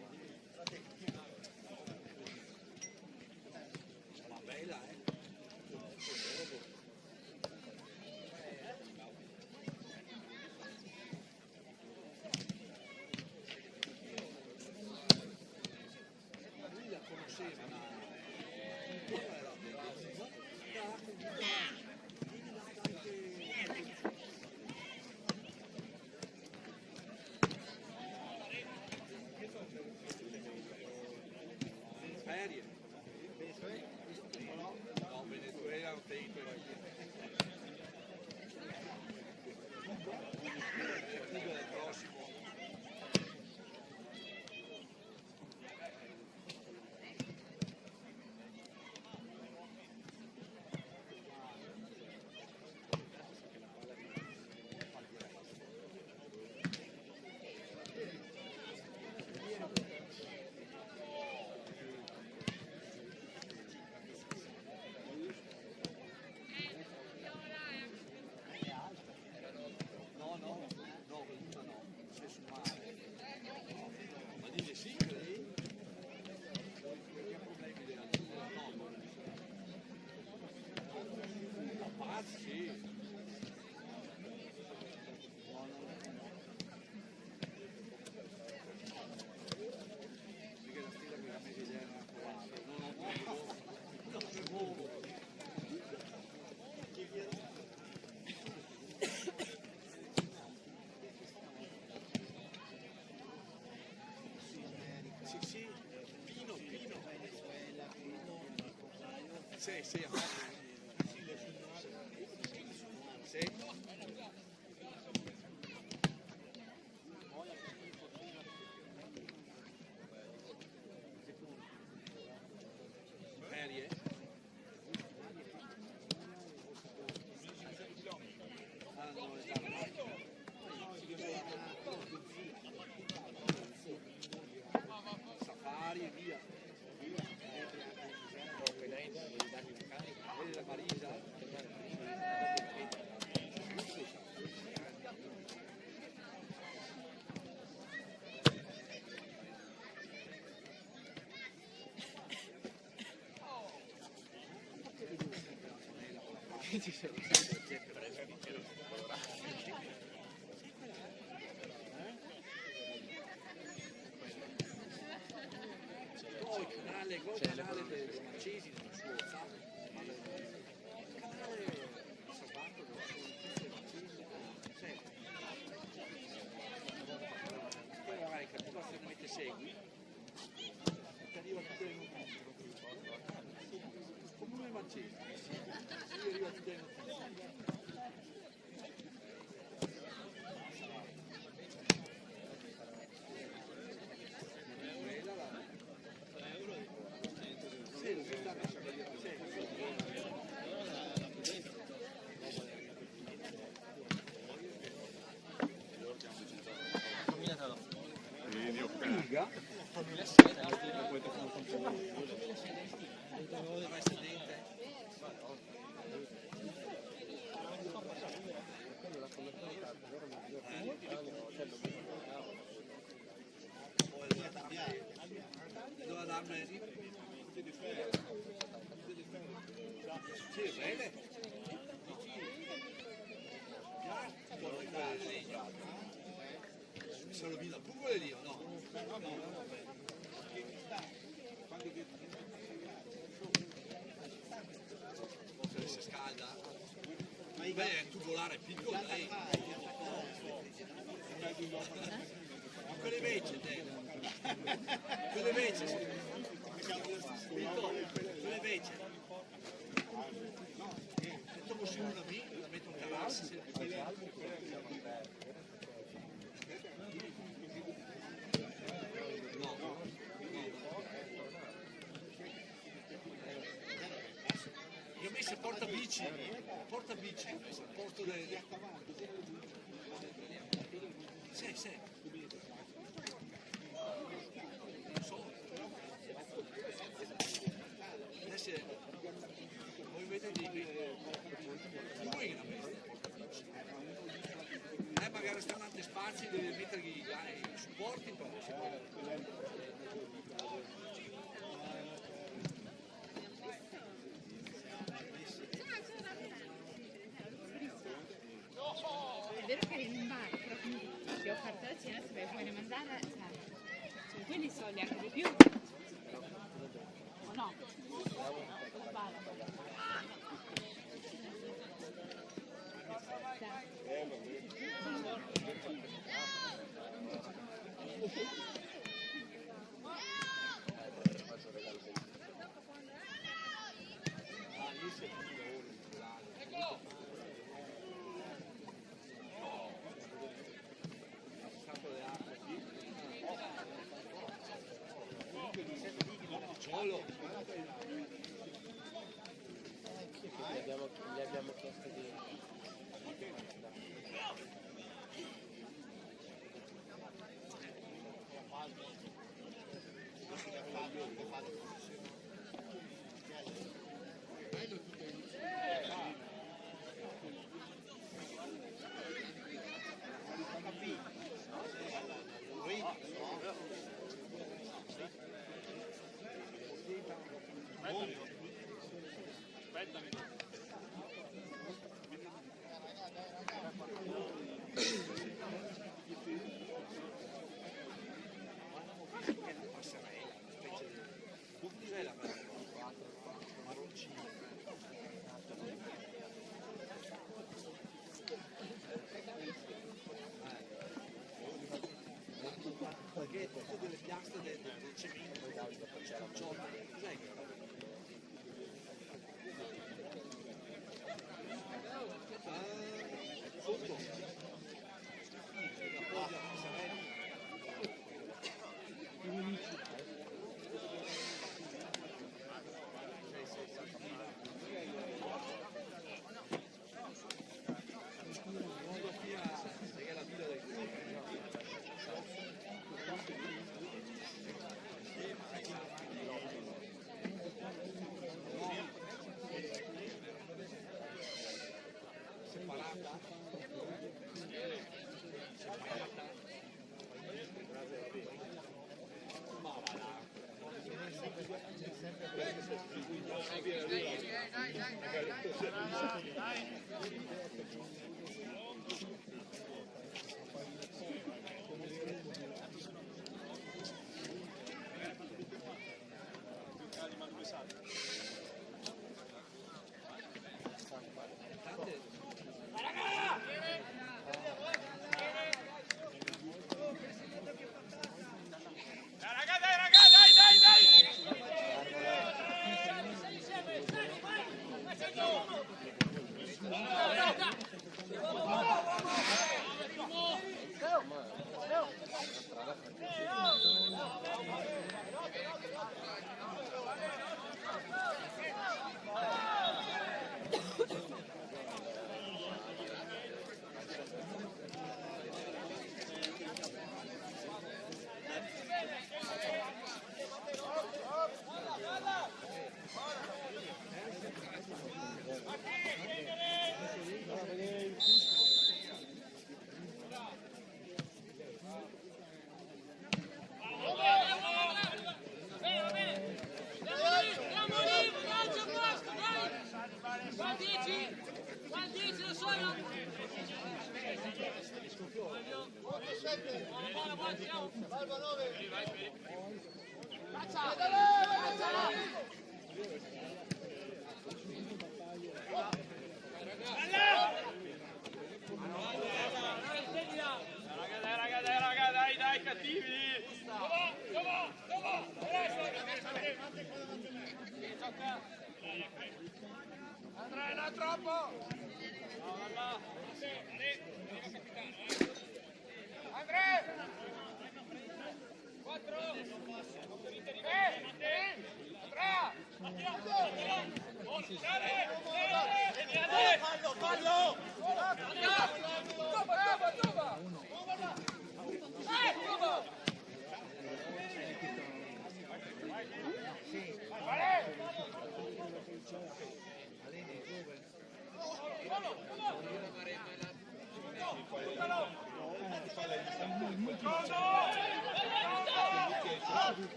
Ma bella, lui la conosceva, ma ferie. No, Venezuela non tempo e vai via. Cuba del prossimo. ragazzi, sì. Perché la stila che la mia idea era non mi muovo. Sì, sì, Pino. Sì. Sì. Ferie? Ah, no, è stata la macchina. Safari e via. Vedi la Marisa? No, il canale dei francesi nel suo WhatsApp, il canale salvato della sua notizia francese, poi vai, capito se come segui, ti arriva tutte le notizie, come francesi, ti arriva tutte le notizie. Dove darmi? Sì, bene. Se lo vino pure lì, no? Forse si scalda. Beh, è tubolare piccolo, lei. Quelle vecchie, quelle vecchie, quelle vecchie. Metto così una B, la metto in terrazza, no. Io ho messo porta bici, al posto del... Sì. Non so. Adesso voi vedete di magari stanno tanti spazi, deve mettergli i supporti, però È vero che eri in bar, però comunque ti ho offerto la cena, se vuoi puoi mandare, cioè, quelli soldi anche di più. O no? O sbaglio? Gli abbiamo chiesto di...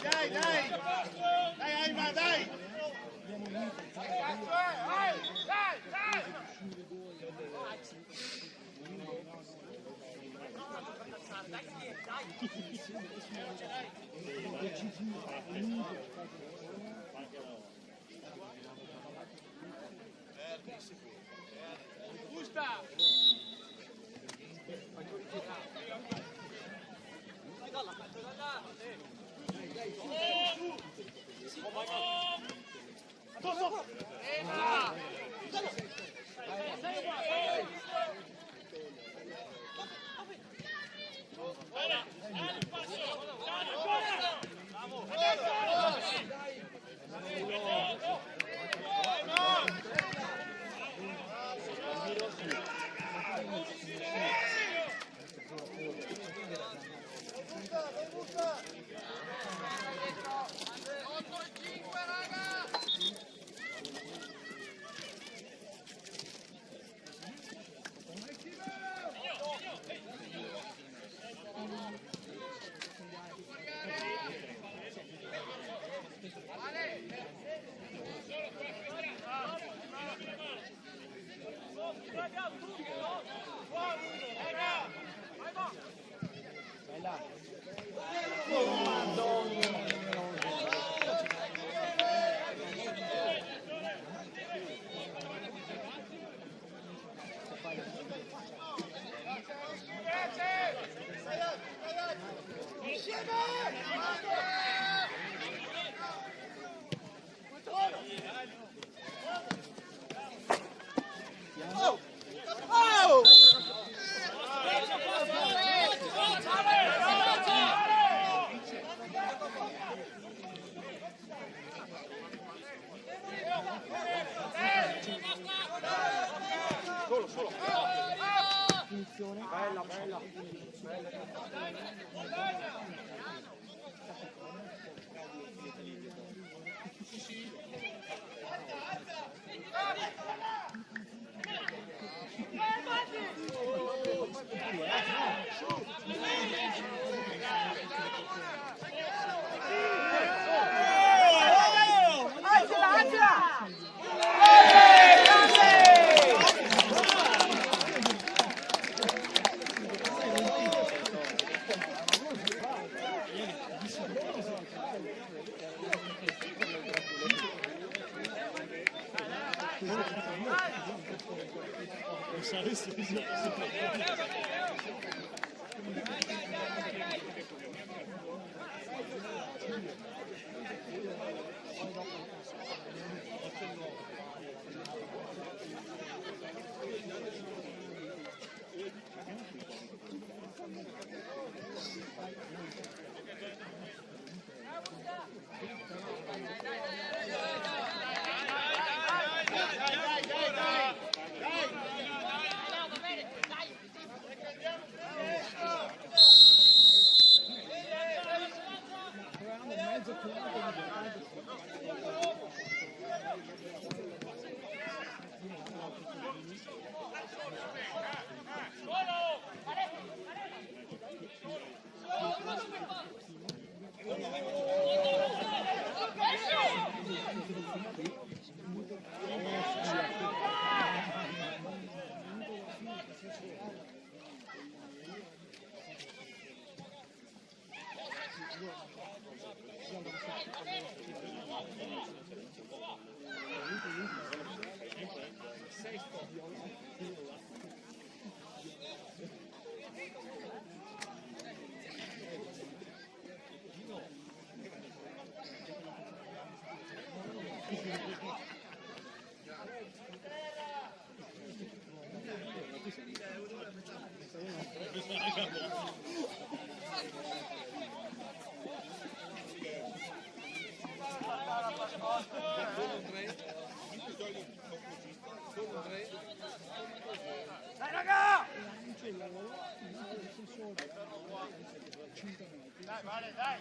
Bravi, dai! Dai, Ayman, dai! Bella. Dai raga! Dai, vale, dai!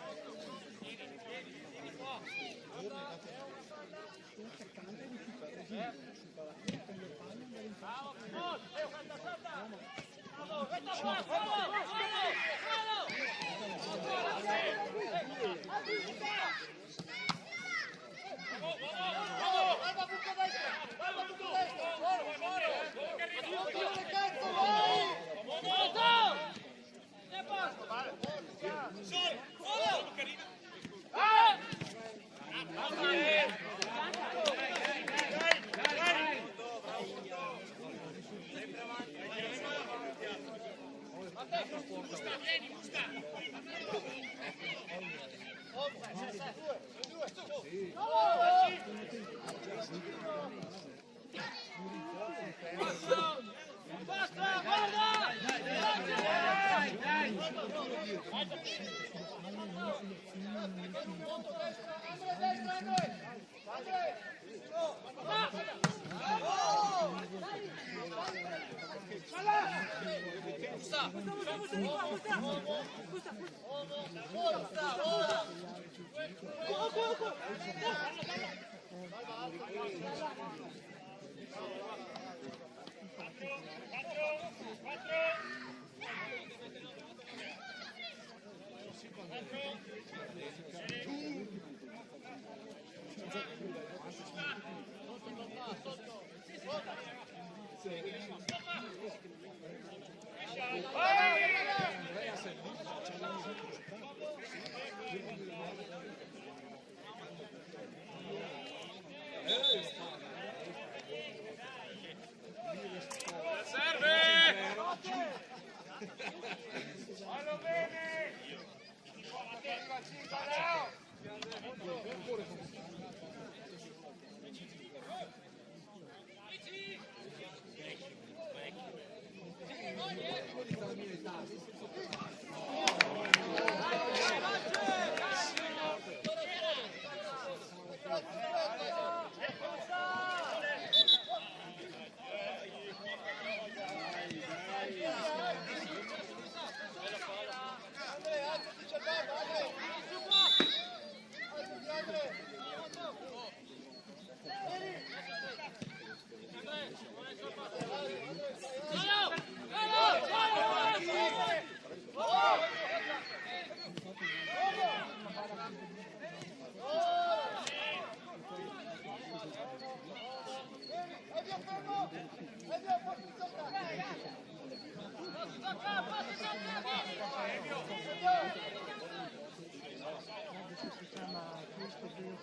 si chiama questo video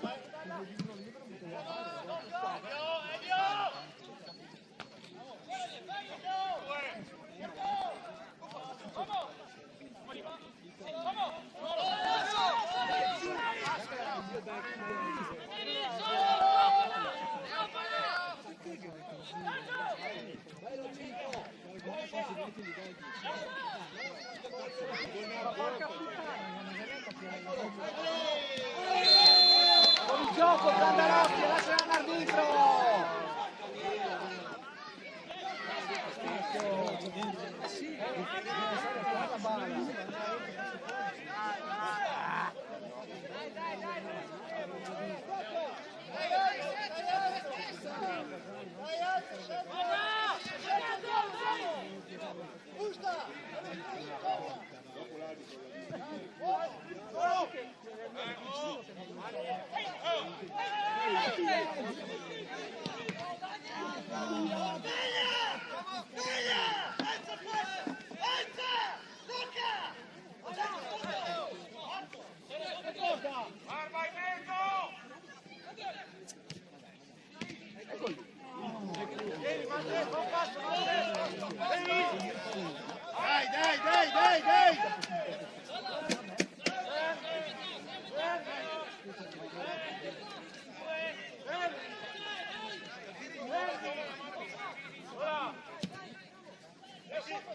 quell'altro, il libro bisogna fare. Con il gioco, Candarocchi, lascia l'arbitro! Dai!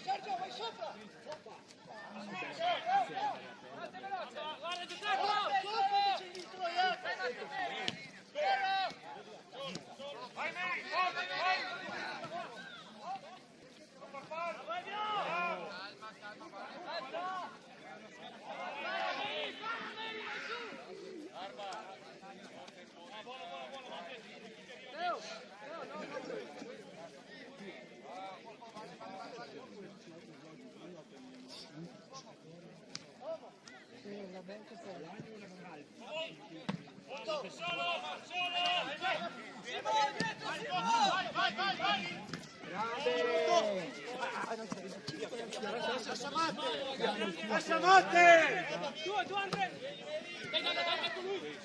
Sergio, vai sopra! Lascia Motte! Tu Andrea! Ecco lui!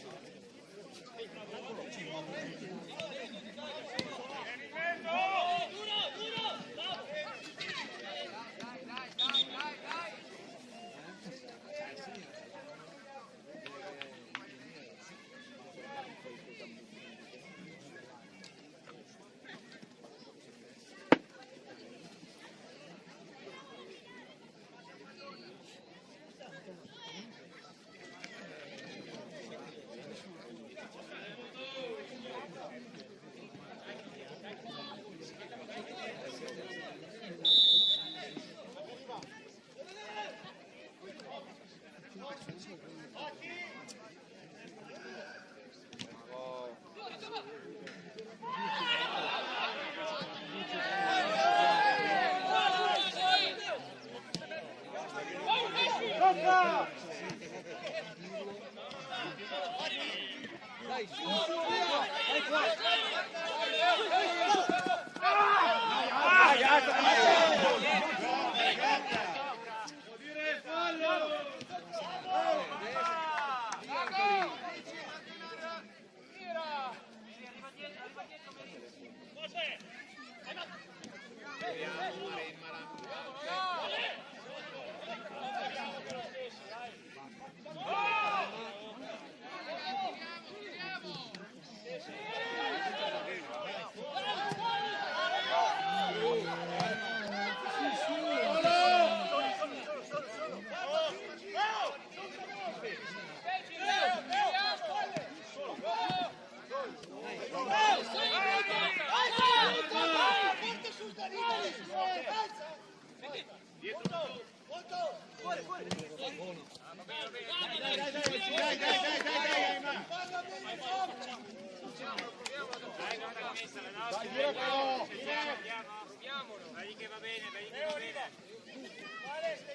Dai che va bene, dai che va bene.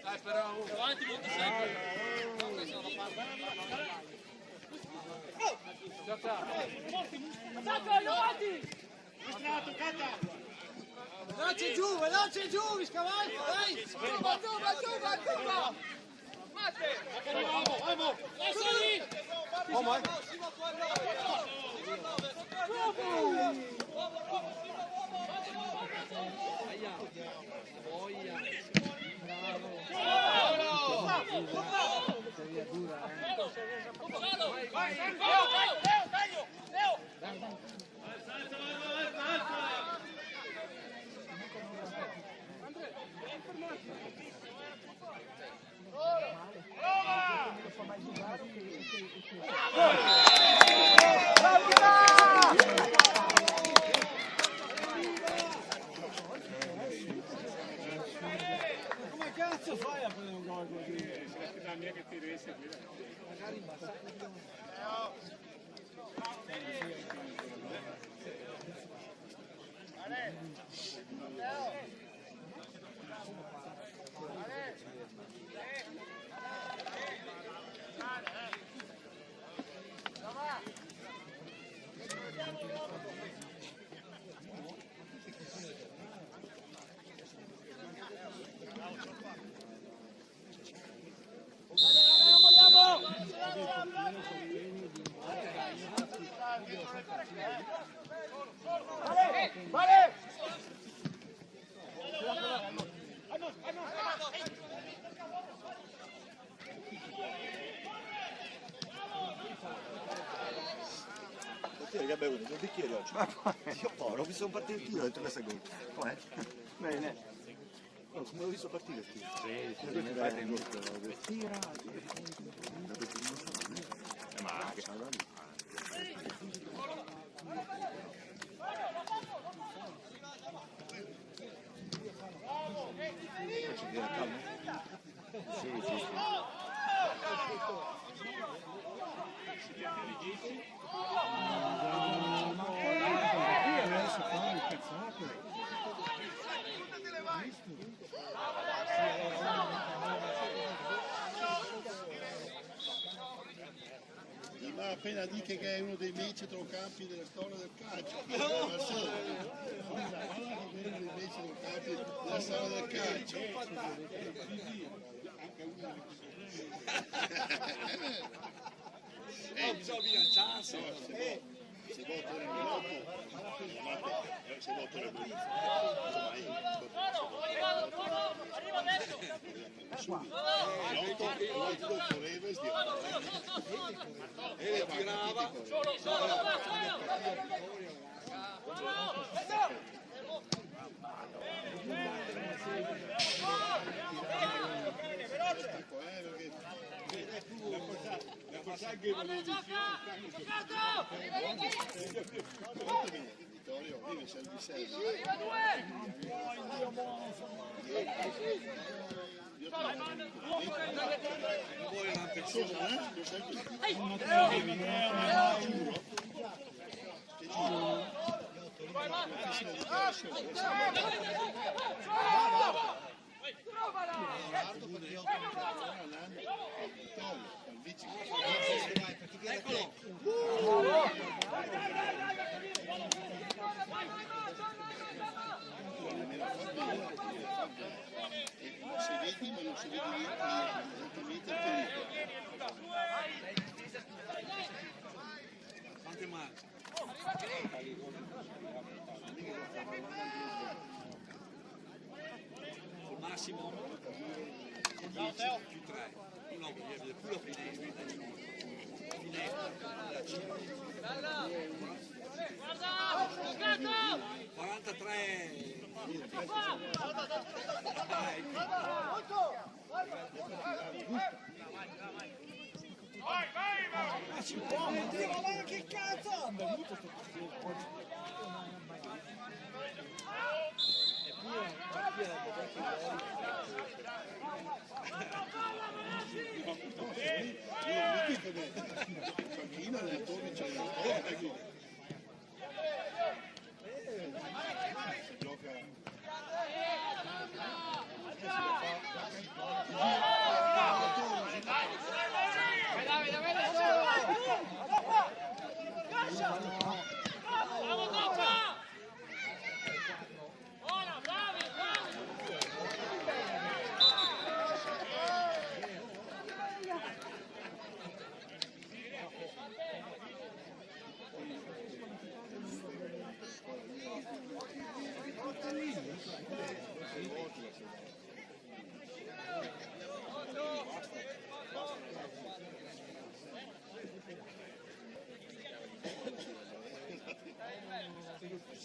Dai però, avanti molto sempre. Veloce giù, mi scavalco, dai! Va giù! Matte! Vamos! Come cazzo fai a prendere un gol così? La mia che ti devi seguire. Vale! Che bevuto due bicchieri oggi. Io povero, ho visto un partito tiro dentro la seconda. Com'è? Bene. Oh, come l'ho visto partire il tiro? Sì, ma che Ma appena dice che è uno dei miei centrocampi della storia del calcio. Guarda che è uno dei miei centrocampi della storia del calcio. Bisogna bilanciarsi. Se voto era se voto era E le tirava. Vittorio, vive Salviselli. Vuole una persona. Se vedi, ma non si vede niente Quante manca? Al massimo 10 più 3. No, più la finestra. Finestra, 43. Ma ci può, ma che cazzo ha bevuto sto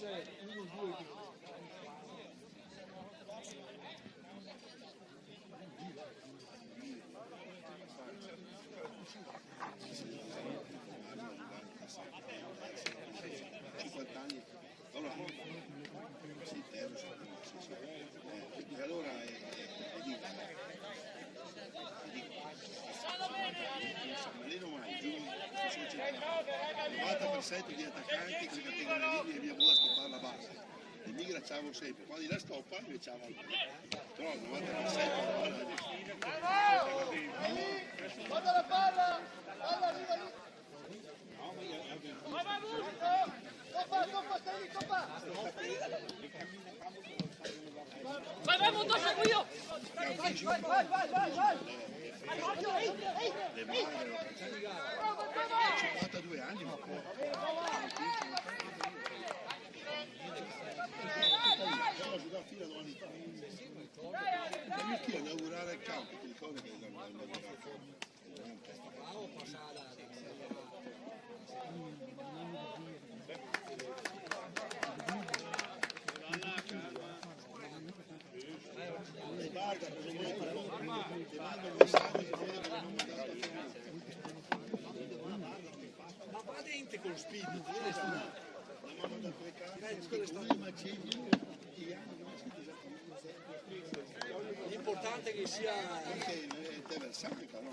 fosse 1-2 che allora Maleno mai giù 90% di attaccanti con le categorie e via buona che parla bassa e mi gracciavo sempre quando la stoppa mi gracciava però il 90% guarda la palla arriva lì toppa stai lì toppa vai moto seguo io vai le mani 52 anni ma può ho giocato fino a domani e mi chiedo di inaugurare il campo ti ricordi che bravo passare guarda cosa vuoi ti mando un messaggio che non mandato ma va dentro con lo spirito la mamma da tre carte ma c'è l'importante è che sia anche te versante no?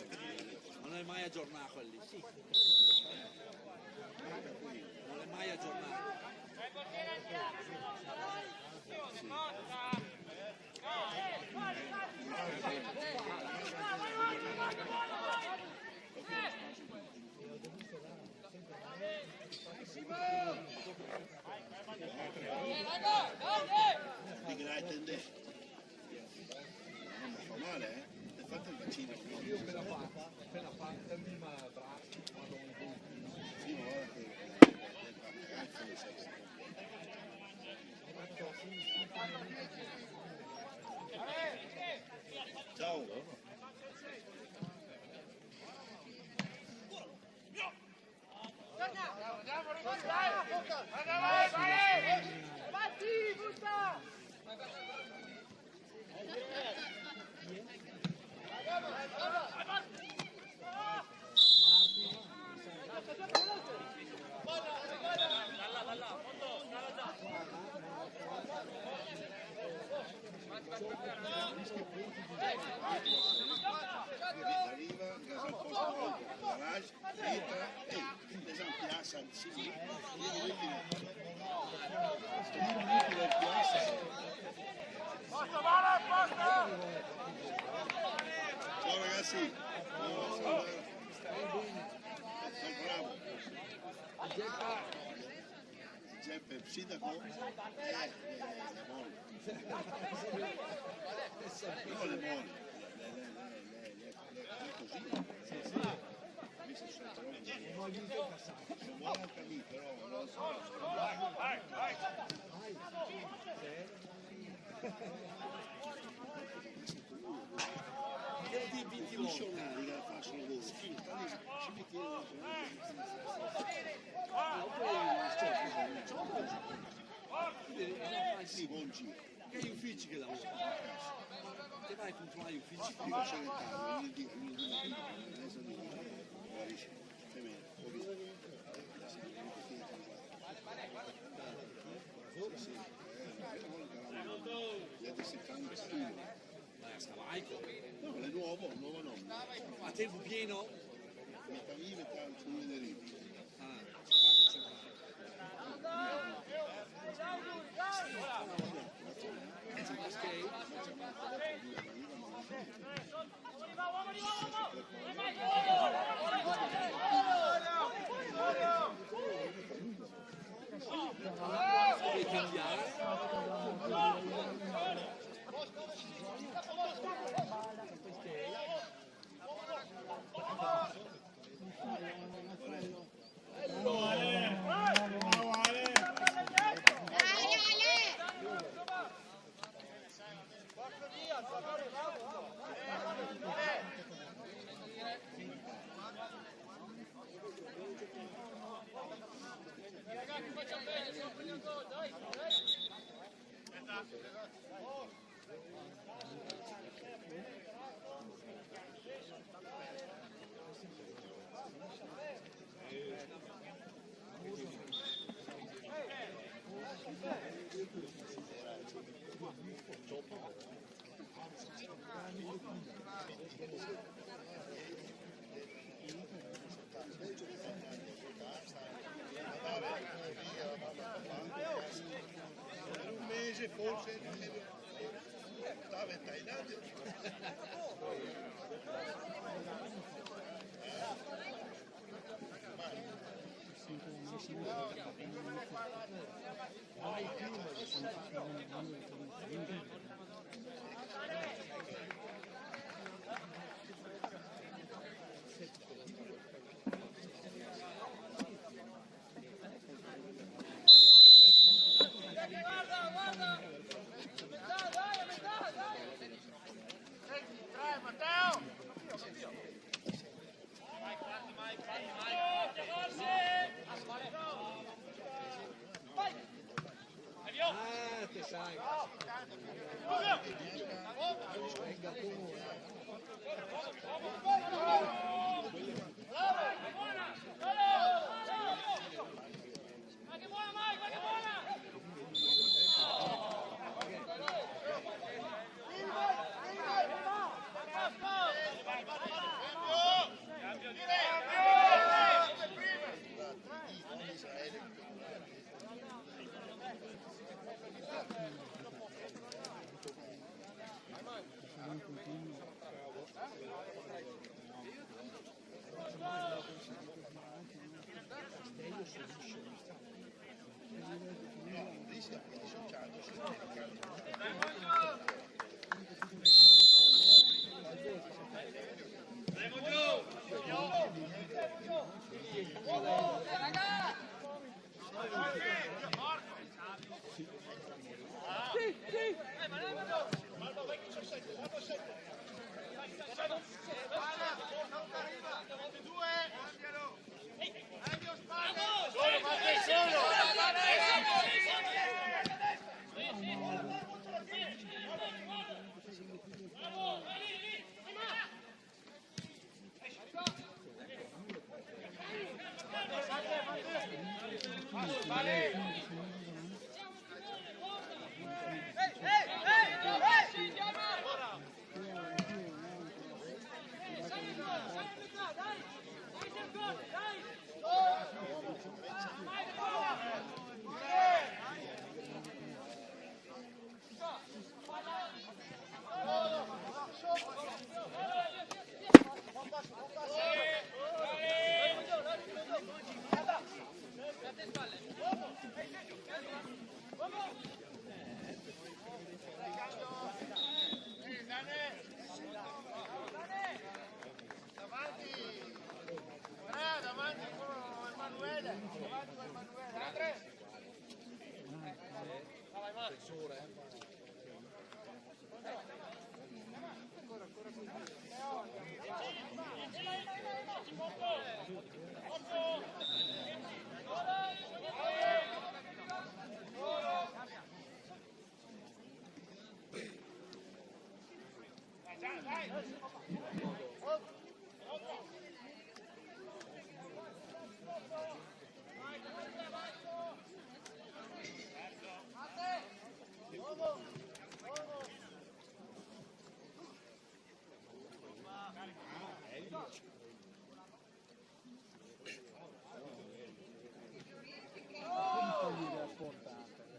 non è mai aggiornato quelli non è mai aggiornato non fa male ti fate il vaccino io appena fatta prima braccio quando sì ma guarda che ragazzi mi sa ciao arriva, gas al posto, garage, entra e desampiassa al sito. Ciao ragazzi, sono bravo. Giuseppe, il sindaco è buono. No, le buone. È così. Visto sono buone anche lì, però non so. I funzionari che facciano loro, ci sì, buon giro. che gli uffici che lavorano che vai a controllare gli uffici Dico segretario, lunedì mattina, mezzo di guarisce, femminile, sì, gli altri 70 kg. scavaico No, è nuovo no. a tempo pieno Metà lì, metà il fumo dei rivi. devi cambiare Un mese forse stava in Thailandia. Te sai.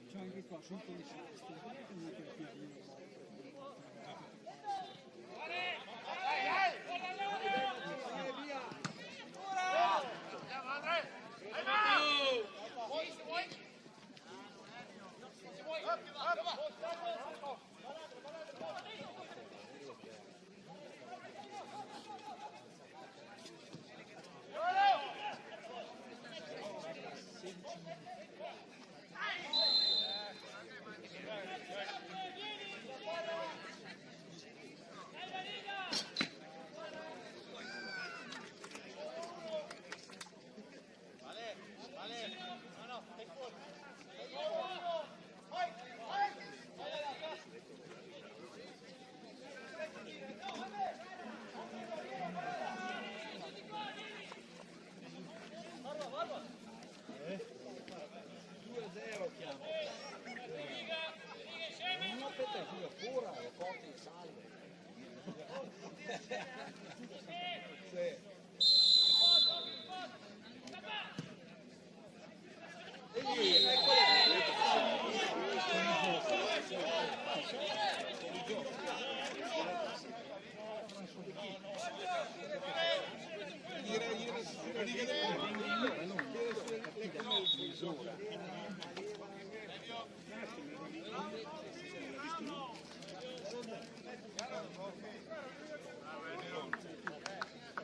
C'è anche qua sul poliziesco, comunque il piedino.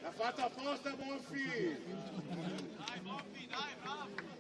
L'ha fatto apposta Bonfi! Dai Bonfi, dai, bravo!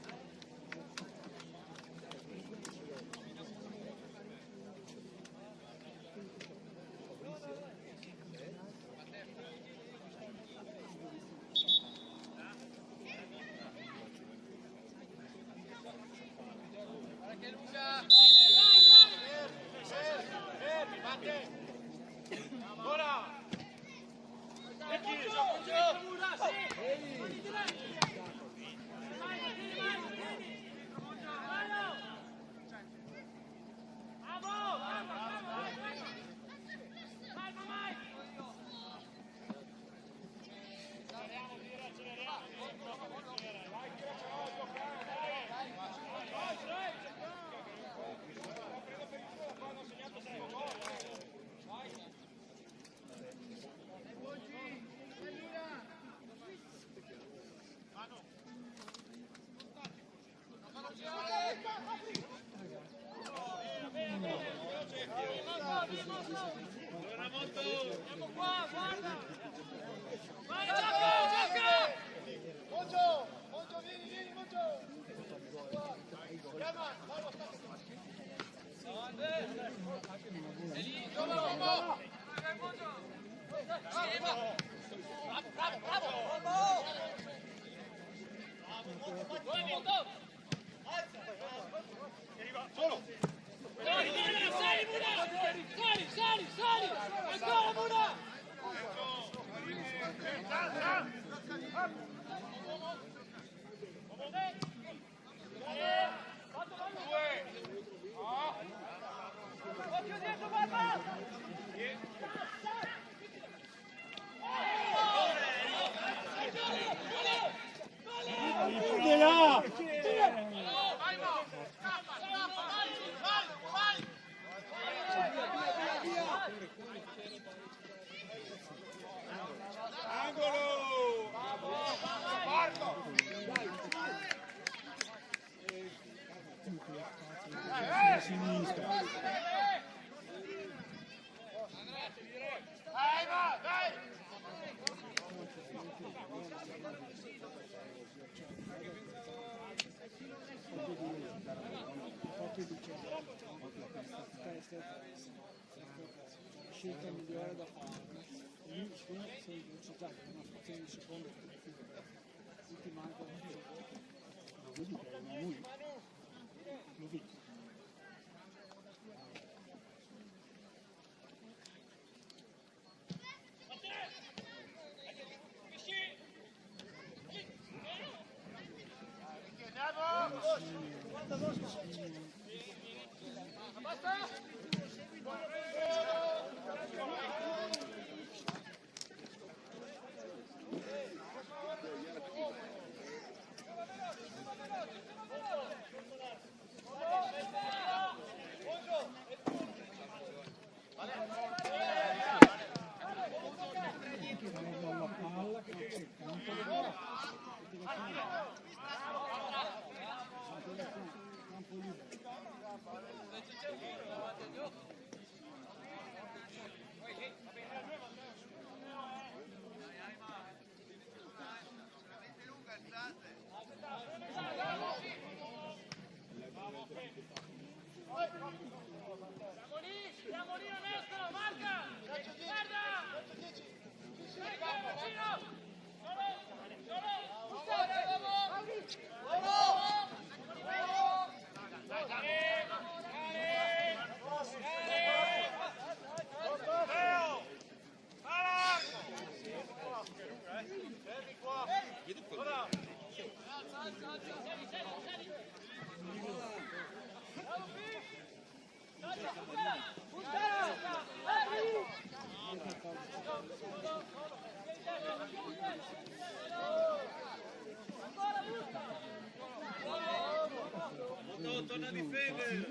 Scelta migliore da fare. Io sono velocizzato, una frazione di secondo tutti mancano. Lo vedi che è una lui. Lo vedi. Torna a difendere!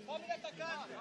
Fammi attaccare!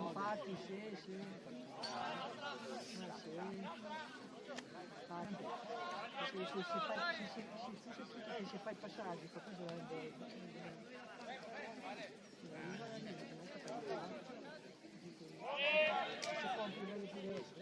infatti sì. Perché se fai il passaggio, poi dovrebbe... Se compri un livello più adesso.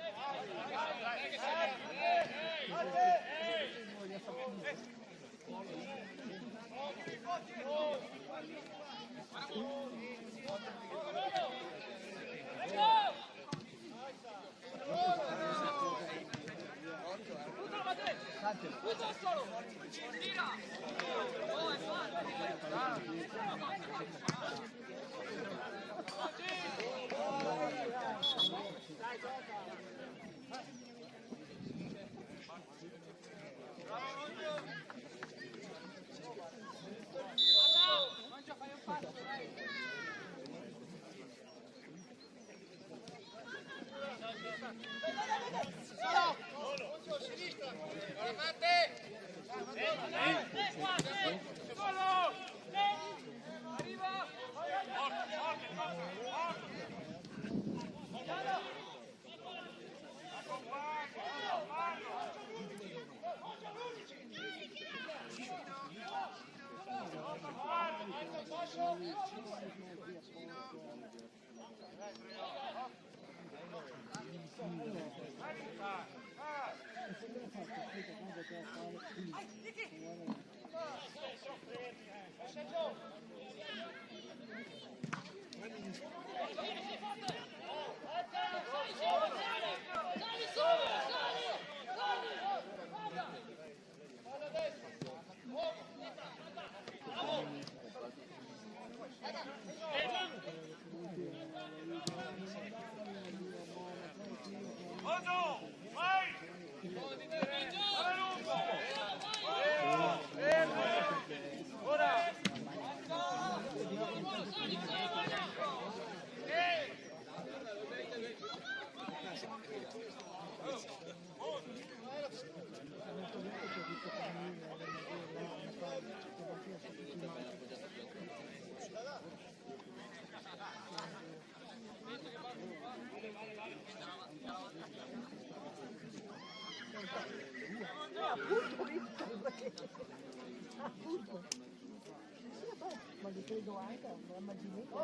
Ma li credo anche, la immaginetta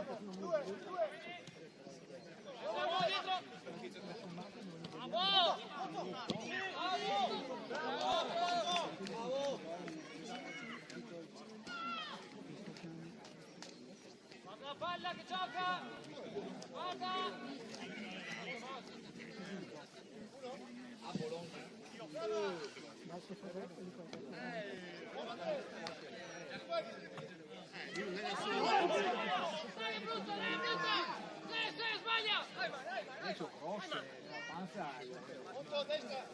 la palla che gioca! Guarda! A Bologna. Sbaglia! adesso cross, la panza Punto a destra!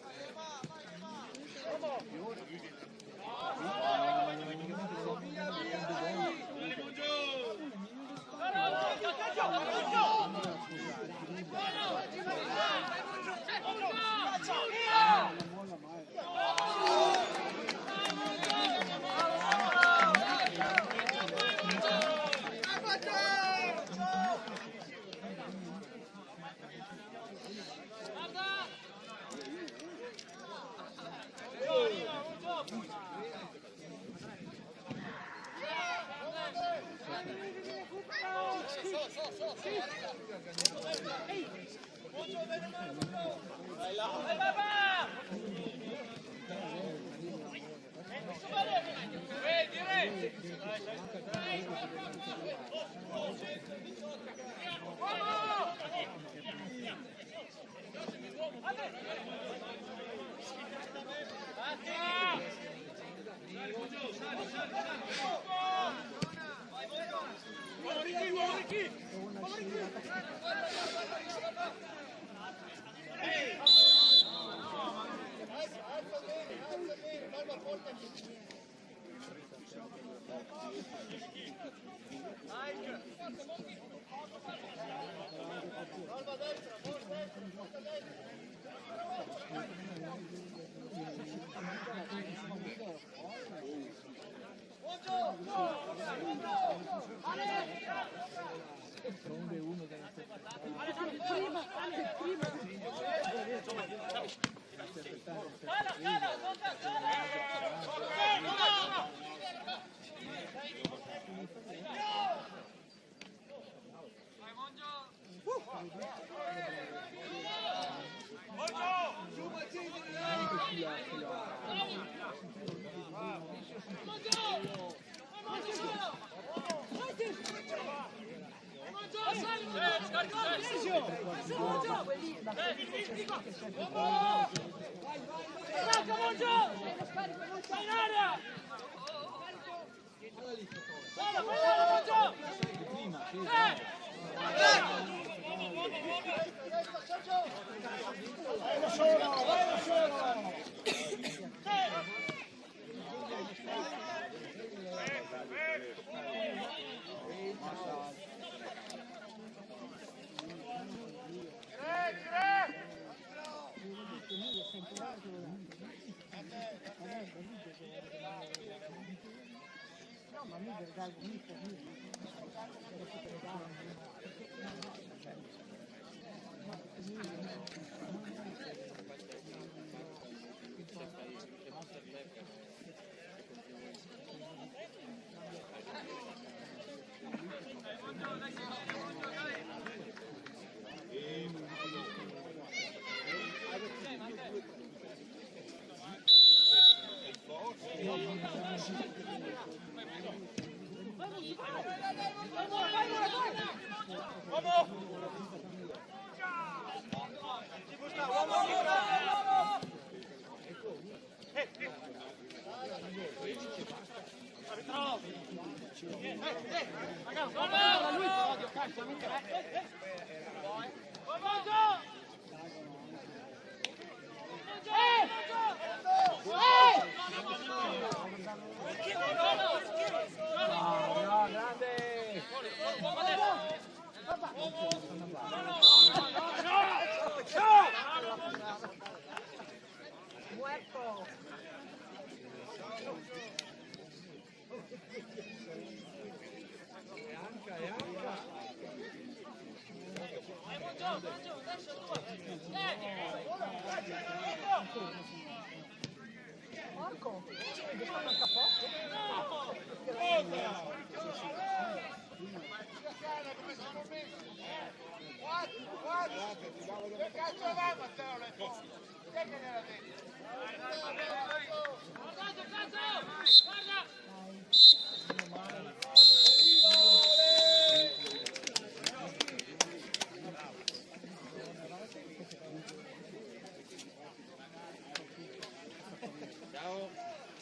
D'altronde uno della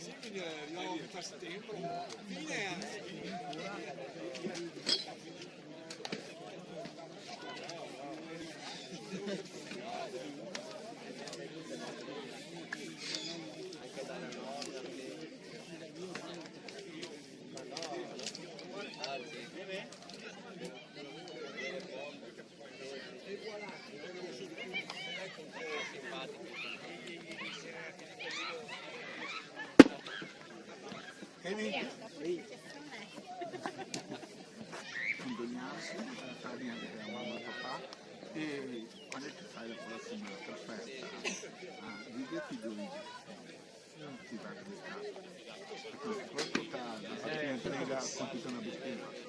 Sì, quindi arriviamo a metà settembre. Fine anzi. Condoglianze, tardi anche a mamma e papà, e quando ti fai la prossima trasferta a Vighetti Luigi ti va a casa, perché poi porta la mattina entrega con tutta una bottiglia.